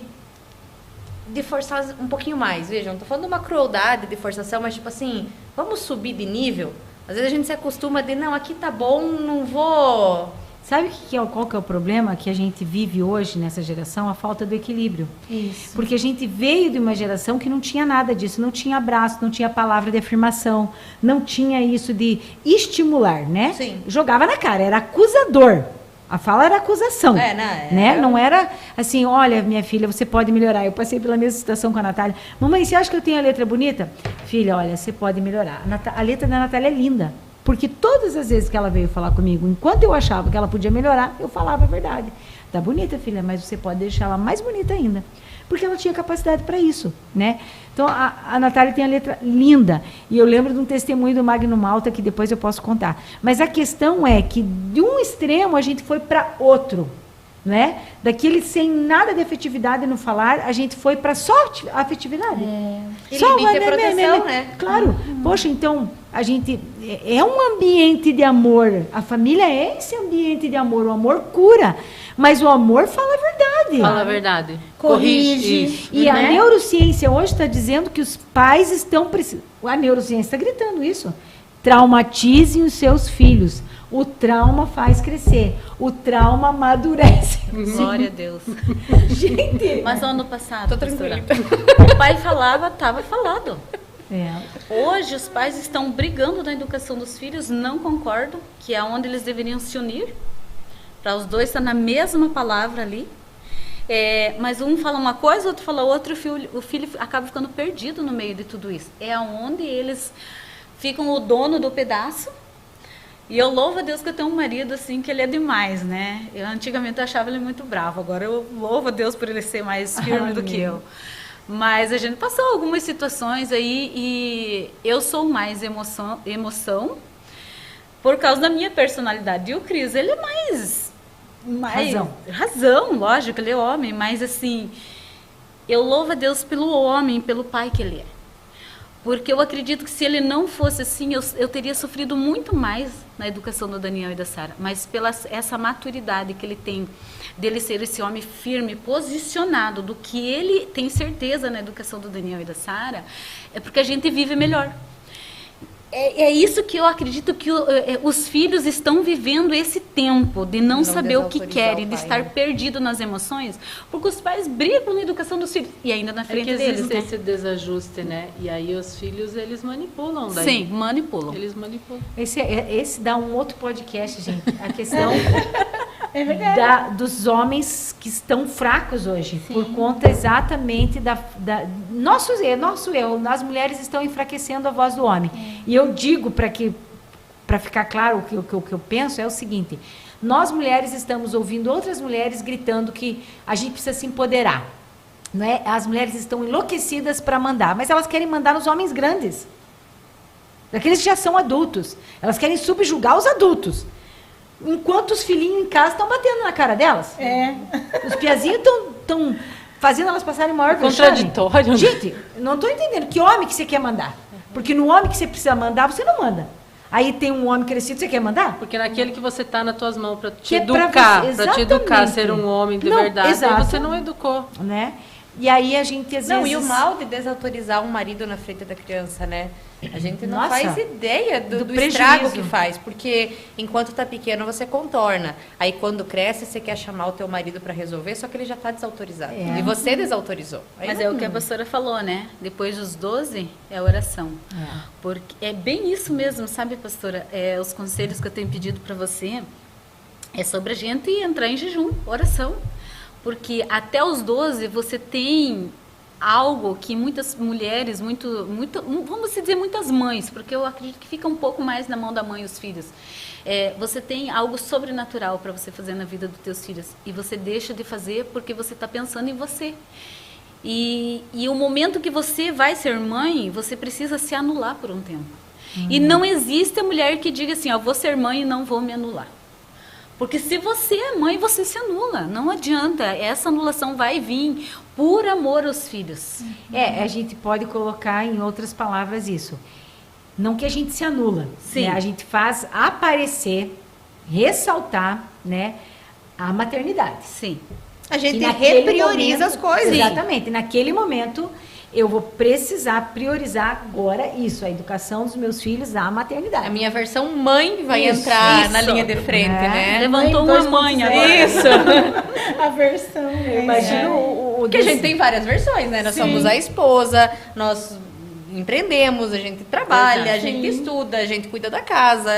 forçar um pouquinho mais, vejam, não tô falando de uma crueldade de forçação, mas tipo assim, vamos subir de nível. Às vezes a gente se acostuma de, não, aqui tá bom, não vou Sabe qual que é o problema que a gente vive hoje nessa geração? A falta do equilíbrio. Isso. Porque a gente veio de uma geração que não tinha nada disso, não tinha abraço, não tinha palavra de afirmação, não tinha isso de estimular, né? Sim. Jogava na cara, era acusador. A fala era acusação, né? Não era assim, olha, minha filha, você pode melhorar. Eu passei pela mesma situação com a Natália. Mamãe, você acha que eu tenho a letra bonita? Filha, olha, você pode melhorar. A letra da Natália é linda. Porque todas as vezes que ela veio falar comigo, enquanto eu achava que ela podia melhorar, eu falava a verdade. Tá bonita, filha, mas você pode deixar ela mais bonita ainda. Porque ela tinha capacidade para isso, né? Então, a Natália tem a letra linda. E eu lembro de um testemunho do Magno Malta, que depois eu posso contar. Mas a questão é que, de um extremo, a gente foi para outro. Né? Daquele sem nada de afetividade no falar, a gente foi para só afetividade. E limite a proteção, né? Claro. Poxa, então, a gente é um ambiente de amor. A família é esse ambiente de amor. O amor cura, mas o amor fala a verdade. Fala a verdade. Corrige. Isso. E a né? neurociência hoje está dizendo que os pais estão precisando. A neurociência está gritando isso. Traumatizem os seus filhos. O trauma faz crescer. O trauma amadurece. Glória a Deus. Gente! Mas ano passado, Tô pastora, tranquila. o pai falava, estava falado. É. Hoje os pais estão brigando na educação dos filhos, não concordo, que é onde eles deveriam se unir, para os dois estar na mesma palavra ali. Mas um fala uma coisa, o outro fala outra, o filho acaba ficando perdido no meio de tudo isso. É onde eles ficam o dono do pedaço. E eu louvo a Deus que eu tenho um marido assim, que ele é demais, né? Eu antigamente achava ele muito bravo, agora eu louvo a Deus por ele ser mais firme do que eu. Mas a gente passou algumas situações aí e eu sou mais emoção por causa da minha personalidade. E o Cris, ele é mais razão, lógico, ele é homem, mas assim, eu louvo a Deus pelo homem, pelo pai que ele é. Porque eu acredito que se ele não fosse assim, eu teria sofrido muito mais na educação do Daniel e da Sara. Mas pela essa maturidade que ele tem, dele ser esse homem firme, posicionado, do que ele tem certeza na educação do Daniel e da Sara, é porque a gente vive melhor. É isso que eu acredito que os filhos estão vivendo esse tempo de não saber o que querem, de estar perdido nas emoções, porque os pais brigam na educação dos filhos e ainda na frente que deles, existe né? esse desajuste, né? E aí os filhos, eles manipulam daí. Sim, manipulam. Eles manipulam. Esse dá um outro podcast, gente. A questão É verdade. dos homens que estão fracos hoje, por conta exatamente nosso erro. As mulheres estão enfraquecendo a voz do homem. E eu digo, para ficar claro o que eu penso, é o seguinte: nós mulheres estamos ouvindo outras mulheres gritando que a gente precisa se empoderar. Não é? As mulheres estão enlouquecidas para mandar, mas elas querem mandar nos homens grandes. Daqueles que já são adultos. Elas querem subjugar os adultos. Enquanto os filhinhos em casa estão batendo na cara delas. Os piazinhos estão fazendo elas passarem maior vexame. Contraditório. Gente, não estou entendendo. Que homem que você quer mandar? Porque no homem que você precisa mandar, você não manda. Aí tem um homem crescido, você quer mandar? Porque naquele que você tá nas tuas mãos para te Que é pra educar, você- para te educar a exatamente. ser um homem de Não, verdade, exato. aí você não educou. Né? E aí a gente às Não, vezes... e o mal de desautorizar um marido na frente da criança, né? A gente não Nossa, faz ideia do prejuízo. estrago que faz, porque enquanto tá pequeno você contorna. Aí quando cresce você quer chamar o teu marido para resolver, só que ele já tá desautorizado. É. E você desautorizou. Aí Mas não- é o que a pastora falou, né? Depois dos 12 é oração. Porque é bem isso mesmo, sabe, pastora? Os conselhos que eu tenho pedido para você é sobre a gente entrar em jejum, oração. Porque até os 12 você tem algo que muitas mulheres, vamos dizer muitas mães, porque eu acredito que fica um pouco mais na mão da mãe os filhos. Você tem algo sobrenatural para você fazer na vida dos teus filhos e você deixa de fazer porque você está pensando em você. E o momento que você vai ser mãe, você precisa se anular por um tempo. E não existe a mulher que diga assim, vou ser mãe e não vou me anular. Porque se você é mãe, você se anula. Não adianta. Essa anulação vai vir por amor aos filhos. A gente pode colocar em outras palavras isso. Não que a gente se anula. Sim. Né? A gente faz aparecer, ressaltar, né, a maternidade. Sim. A gente E naquele reprioriza momento- as coisas. Exatamente. Naquele momento, eu vou precisar priorizar agora isso, a educação dos meus filhos, a maternidade. A minha versão mãe vai Isso, entrar na isso. linha de frente, né? Levantou Mãe uma mãe 2.0. agora. Isso. A versão. Imagina o Porque a gente tem várias versões, né? Nós somos a esposa, nós empreendemos, a gente trabalha, Verdade. a gente estuda, a gente cuida da casa.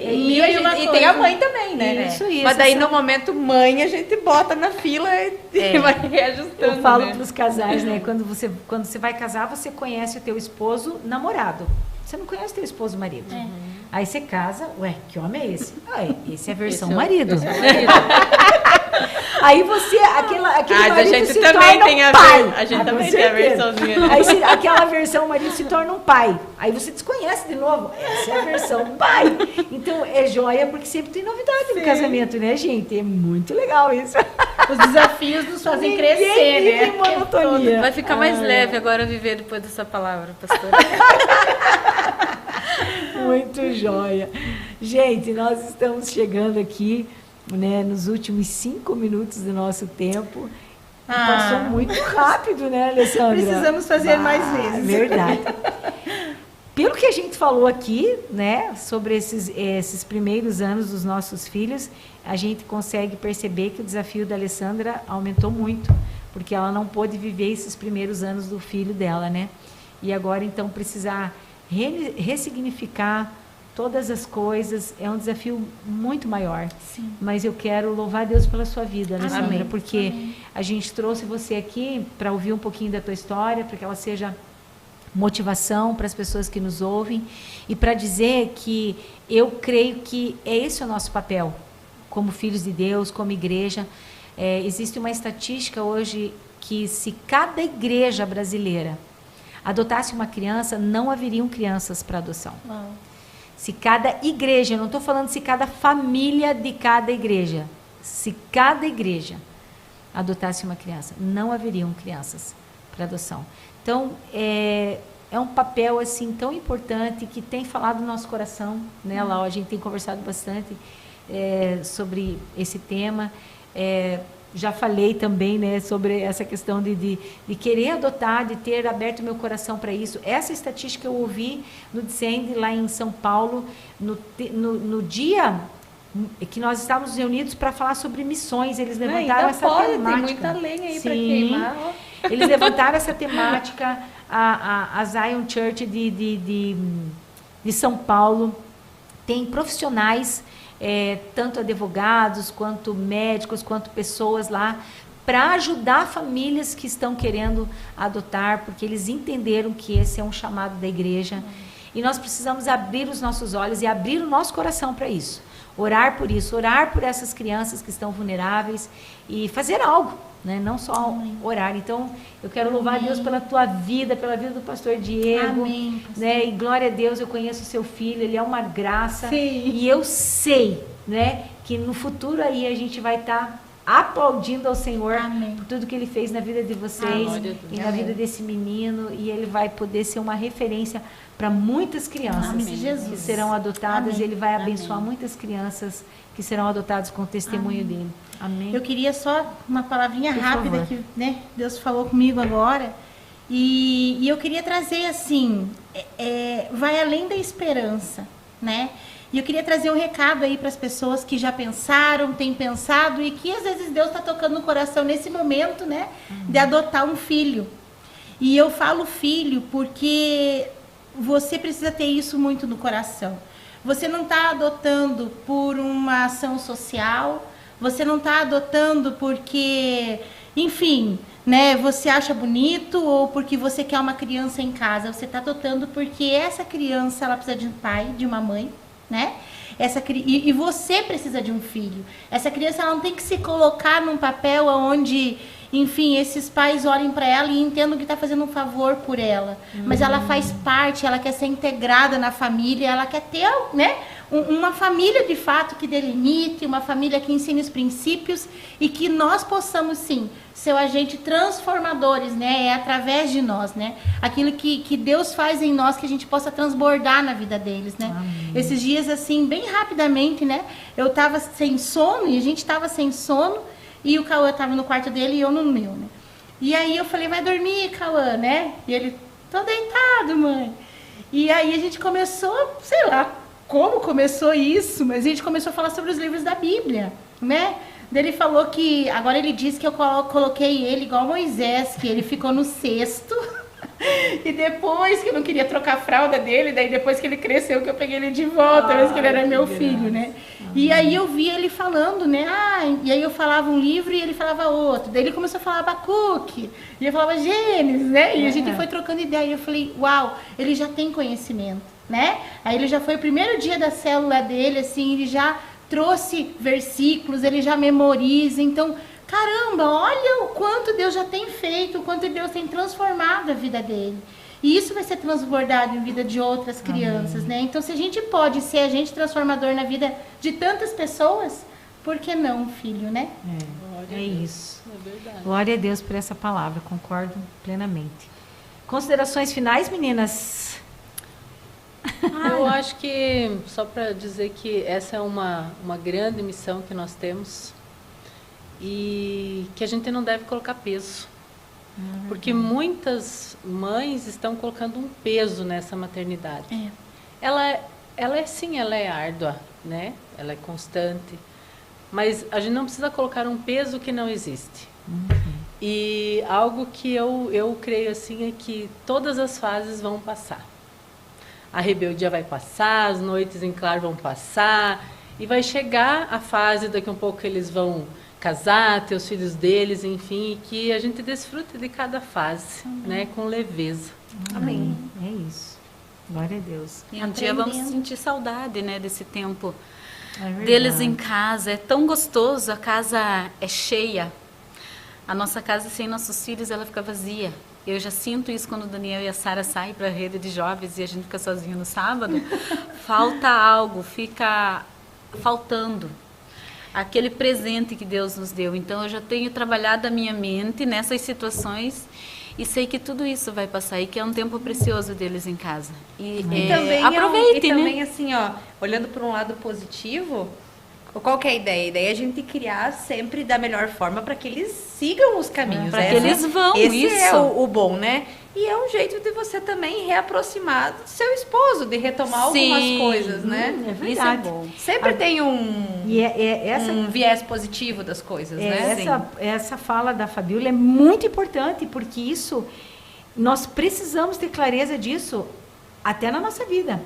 mil e uma E tem coisa. a mãe também, né? Isso, Mas daí essa- no momento mãe, a gente bota na fila e vai reajustando. Eu falo né? para os casais, né? Quando você vai casar, você conhece o teu esposo namorado. Você não conhece o teu esposo marido. Aí você casa, ué, que homem é esse? Ah, esse é a versão marido. Aí você, aquele Mas a marido gente se também torna tem um a pai. a gente Com também tem a certeza. versãozinha, né? Aí aquela versão marido se torna um pai. Aí você desconhece de novo. Essa é a versão pai. Então é joia porque sempre tem novidade no casamento, né, gente? É muito legal isso. Os desafios nos fazem Ninguém crescer, vive né? em monotonia. Vai ficar mais leve agora viver depois dessa palavra, pastora. Muito joia. Gente, nós estamos chegando aqui, né, nos últimos 5 minutos do nosso tempo. E passou muito rápido, né, Alessandra? Precisamos fazer mais vezes. Verdade. Pelo que a gente falou aqui, né, sobre esses primeiros anos dos nossos filhos, a gente consegue perceber que o desafio da Alessandra aumentou muito, porque ela não pôde viver esses primeiros anos do filho dela, né? E agora, então, precisar ressignificar todas as coisas é um desafio muito maior. Sim. Mas eu quero louvar a Deus pela sua vida, Alessandra, Amém. porque a gente trouxe você aqui para ouvir um pouquinho da tua história, para que ela seja motivação para as pessoas que nos ouvem e para dizer que eu creio que é esse o nosso papel como filhos de Deus, como igreja. Existe uma estatística hoje que se cada igreja brasileira adotasse uma criança, não haveriam crianças para adoção. Uau. Se cada igreja, eu não estou falando se cada família de cada igreja, se cada igreja adotasse uma criança, não haveriam crianças para adoção. Então, é um papel assim tão importante que tem falado no nosso coração, né, Lau? A gente tem conversado bastante sobre esse tema. Já falei também, né, sobre essa questão de querer adotar, de ter aberto meu coração para isso. Essa estatística eu ouvi no Descende, lá em São Paulo, no dia que nós estávamos reunidos para falar sobre missões. Eles levantaram essa temática. Tem muita lenha aí para Sim. queimar. Ó. Eles levantaram essa temática, a Zion Church de São Paulo tem profissionais, tanto advogados, quanto médicos, quanto pessoas lá, para ajudar famílias que estão querendo adotar, porque eles entenderam que esse é um chamado da igreja. E nós precisamos abrir os nossos olhos e abrir o nosso coração para isso. Orar por isso, orar por essas crianças que estão vulneráveis e fazer algo, né? Não só orar. Então, eu quero louvar a Deus pela tua vida, pela vida do pastor Diego. Amém, pastor. Né? E glória a Deus, eu conheço o seu filho, ele é uma graça. Sim. E eu sei, né, que no futuro aí a gente vai estar aplaudindo ao Senhor Amém. por tudo que ele fez na vida de vocês Glória a Deus. e na vida desse menino, e ele vai poder ser uma referência para muitas crianças Amém. Jesus. que serão adotadas. Amém. E ele vai abençoar Amém. muitas crianças que serão adotadas com o testemunho dele. Amém. Eu queria só uma palavrinha Por rápida favor. que, né, Deus falou comigo agora. E eu queria trazer assim, vai além da esperança, né? E eu queria trazer um recado aí para as pessoas que já pensaram, têm pensado e que às vezes Deus está tocando no coração nesse momento, né, de adotar um filho. E eu falo filho porque você precisa ter isso muito no coração. Você não está adotando por uma ação social, você não está adotando porque, enfim, né, você acha bonito ou porque você quer uma criança em casa. Você está adotando porque essa criança ela precisa de um pai, de uma mãe, né? E você precisa de um filho. Essa criança ela não tem que se colocar num papel onde, enfim, esses pais olhem para ela e entendam que está fazendo um favor por ela. Mas ela faz parte, ela quer ser integrada na família, ela quer ter, né, uma família de fato que delimite, uma família que ensine os princípios e que nós possamos, sim, ser o agente transformadores, né? É através de nós, né? Aquilo que Deus faz em nós, que a gente possa transbordar na vida deles, né? Amém. Esses dias, assim, bem rapidamente, né? Eu tava sem sono, e a gente tava sem sono, e o Cauã tava no quarto dele e eu no meu, né? E aí eu falei, vai dormir, Cauã, né? E ele, tô deitado, mãe. E aí a gente começou, sei lá como começou isso, mas a gente começou a falar sobre os livros da Bíblia, né? Daí ele falou que, agora ele disse que eu coloquei ele igual Moisés, que ele ficou no cesto. E depois que eu não queria trocar a fralda dele, daí depois que ele cresceu que eu peguei ele de volta, mas que ele era meu filho, né? E aí eu vi ele falando, né? E aí eu falava um livro e ele falava outro. Daí ele começou a falar Abacuque, e eu falava Gênesis, né? E a gente foi trocando ideia. E eu falei, uau, ele já tem conhecimento, né? Aí ele já foi o primeiro dia da célula dele, assim, ele já trouxe versículos, ele já memoriza. Então, caramba, olha o quanto Deus já tem feito, o quanto Deus tem transformado a vida dele. E isso vai ser transbordado em vida de outras crianças, né? Então, se a gente pode ser agente transformador na vida de tantas pessoas, por que não, filho, né? É isso. É verdade. Glória a Deus por essa palavra, concordo plenamente. Considerações finais, meninas? Eu acho que, só para dizer que essa é uma grande missão que nós temos e que a gente não deve colocar peso. Porque muitas mães estão colocando um peso nessa maternidade. Ela é árdua, né? Ela é constante. Mas a gente não precisa colocar um peso que não existe. E algo que eu creio assim é que todas as fases vão passar. A rebeldia vai passar, as noites em claro vão passar, e vai chegar a fase daqui a um pouco que eles vão casar, ter os filhos deles, enfim, e que a gente desfrute de cada fase, né, com leveza. Amém. É isso. Glória a Deus. E um dia vamos sentir saudade, né, desse tempo É deles em casa. É tão gostoso, a casa é cheia. A nossa casa sem nossos filhos, ela fica vazia. Eu já sinto isso quando o Daniel e a Sara saem para a rede de jovens e a gente fica sozinho no sábado. Falta algo, fica faltando aquele presente que Deus nos deu. Então, eu já tenho trabalhado a minha mente nessas situações e sei que tudo isso vai passar e que é um tempo precioso deles em casa. E também aproveite, e né? também, assim, ó, olhando por um lado positivo, qual que é a ideia? A ideia é a gente criar sempre da melhor forma para que eles sigam os caminhos. Para que eles vão, esse isso. é o bom, né? E é um jeito de você também reaproximar do seu esposo, de retomar algumas coisas, né? É verdade. Isso é bom. Sempre tem um viés positivo das coisas, né? Essa fala da Fabíola é muito importante, porque isso, nós precisamos ter clareza disso até na nossa vida.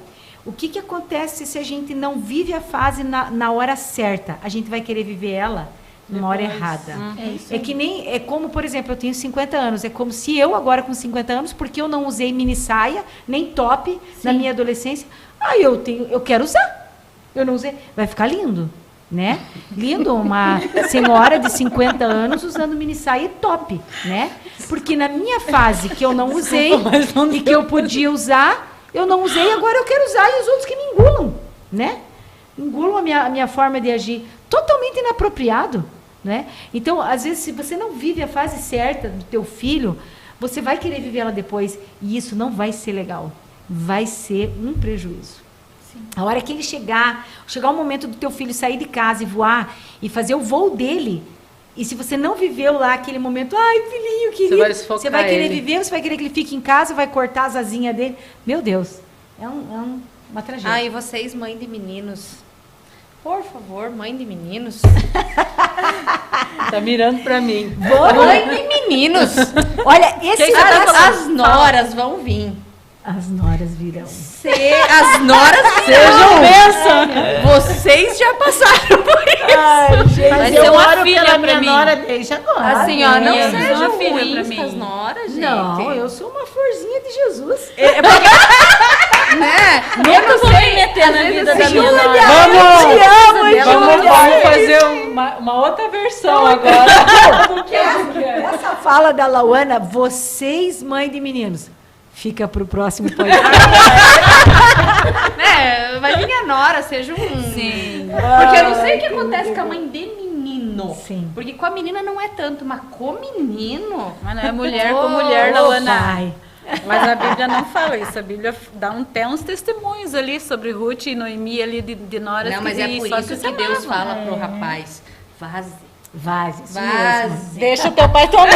O que acontece se a gente não vive a fase na hora certa? A gente vai querer viver ela numa hora errada. É como, por exemplo, eu tenho 50 anos. É como se eu agora com 50 anos, porque eu não usei mini saia, nem top na minha adolescência, eu quero usar. Eu não usei. Vai ficar lindo, né? Lindo uma senhora de 50 anos usando mini saia e top, né? Porque na minha fase que eu não usei e que eu podia usar, eu não usei, agora eu quero usar e os outros que me engulam, né? Engulam a minha forma de agir. Totalmente inapropriado, né? Então, às vezes, se você não vive a fase certa do teu filho, você vai querer viver ela depois e isso não vai ser legal. Vai ser um prejuízo. Sim. A hora que ele chegar o momento do teu filho sair de casa e voar e fazer o voo dele, e se você não viveu lá aquele momento, ai, filhinho, querido, você vai querer viver, você vai querer que ele fique em casa, vai cortar as asinhas dele. Meu Deus, é uma tragédia. E vocês, mãe de meninos, por favor, mãe de meninos. Tá mirando pra mim. Mãe de meninos. Olha, as noras vão vir. As noras virão. As noras Sejam bênção. Vocês já passaram por isso. Ai, gente, Vai eu ser uma oro filha pela pra minha mim. nora desde agora. Assim, ó, não Deus, sejam uma filha ruins pra com mim. as noras, gente. Não, eu sou uma florzinha de Jesus. Né? Nunca vou me meter na vida da minha nora. Vamos fazer uma outra versão agora. Essa fala da Lauana, vocês, mãe de meninos, fica pro próximo podcast. Vai vir a nora, seja um... Sim. Porque eu não sei o que acontece com a mãe de menino. Sim. Porque com a menina não é tanto, mas com o menino... Mas não é mulher com mulher, Lauana. Pai. Mas a Bíblia não fala isso. A Bíblia dá até uns testemunhos ali sobre Ruth e Noemi ali de noras. Não, mas é por isso que Deus fala pro rapaz, Vaze, isso Mas mesmo. deixa o teu pai e tua mãe.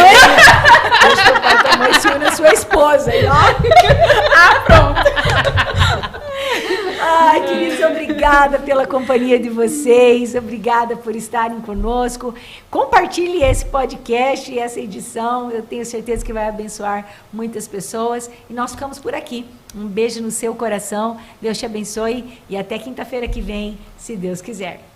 Deixa teu pai e tua mãe se une a sua esposa. Aí, ó. Ai, queridos, obrigada pela companhia de vocês, obrigada por estarem conosco. Compartilhe esse podcast e essa edição, eu tenho certeza que vai abençoar muitas pessoas. E nós ficamos por aqui. Um beijo no seu coração, Deus te abençoe e até quinta-feira que vem, se Deus quiser.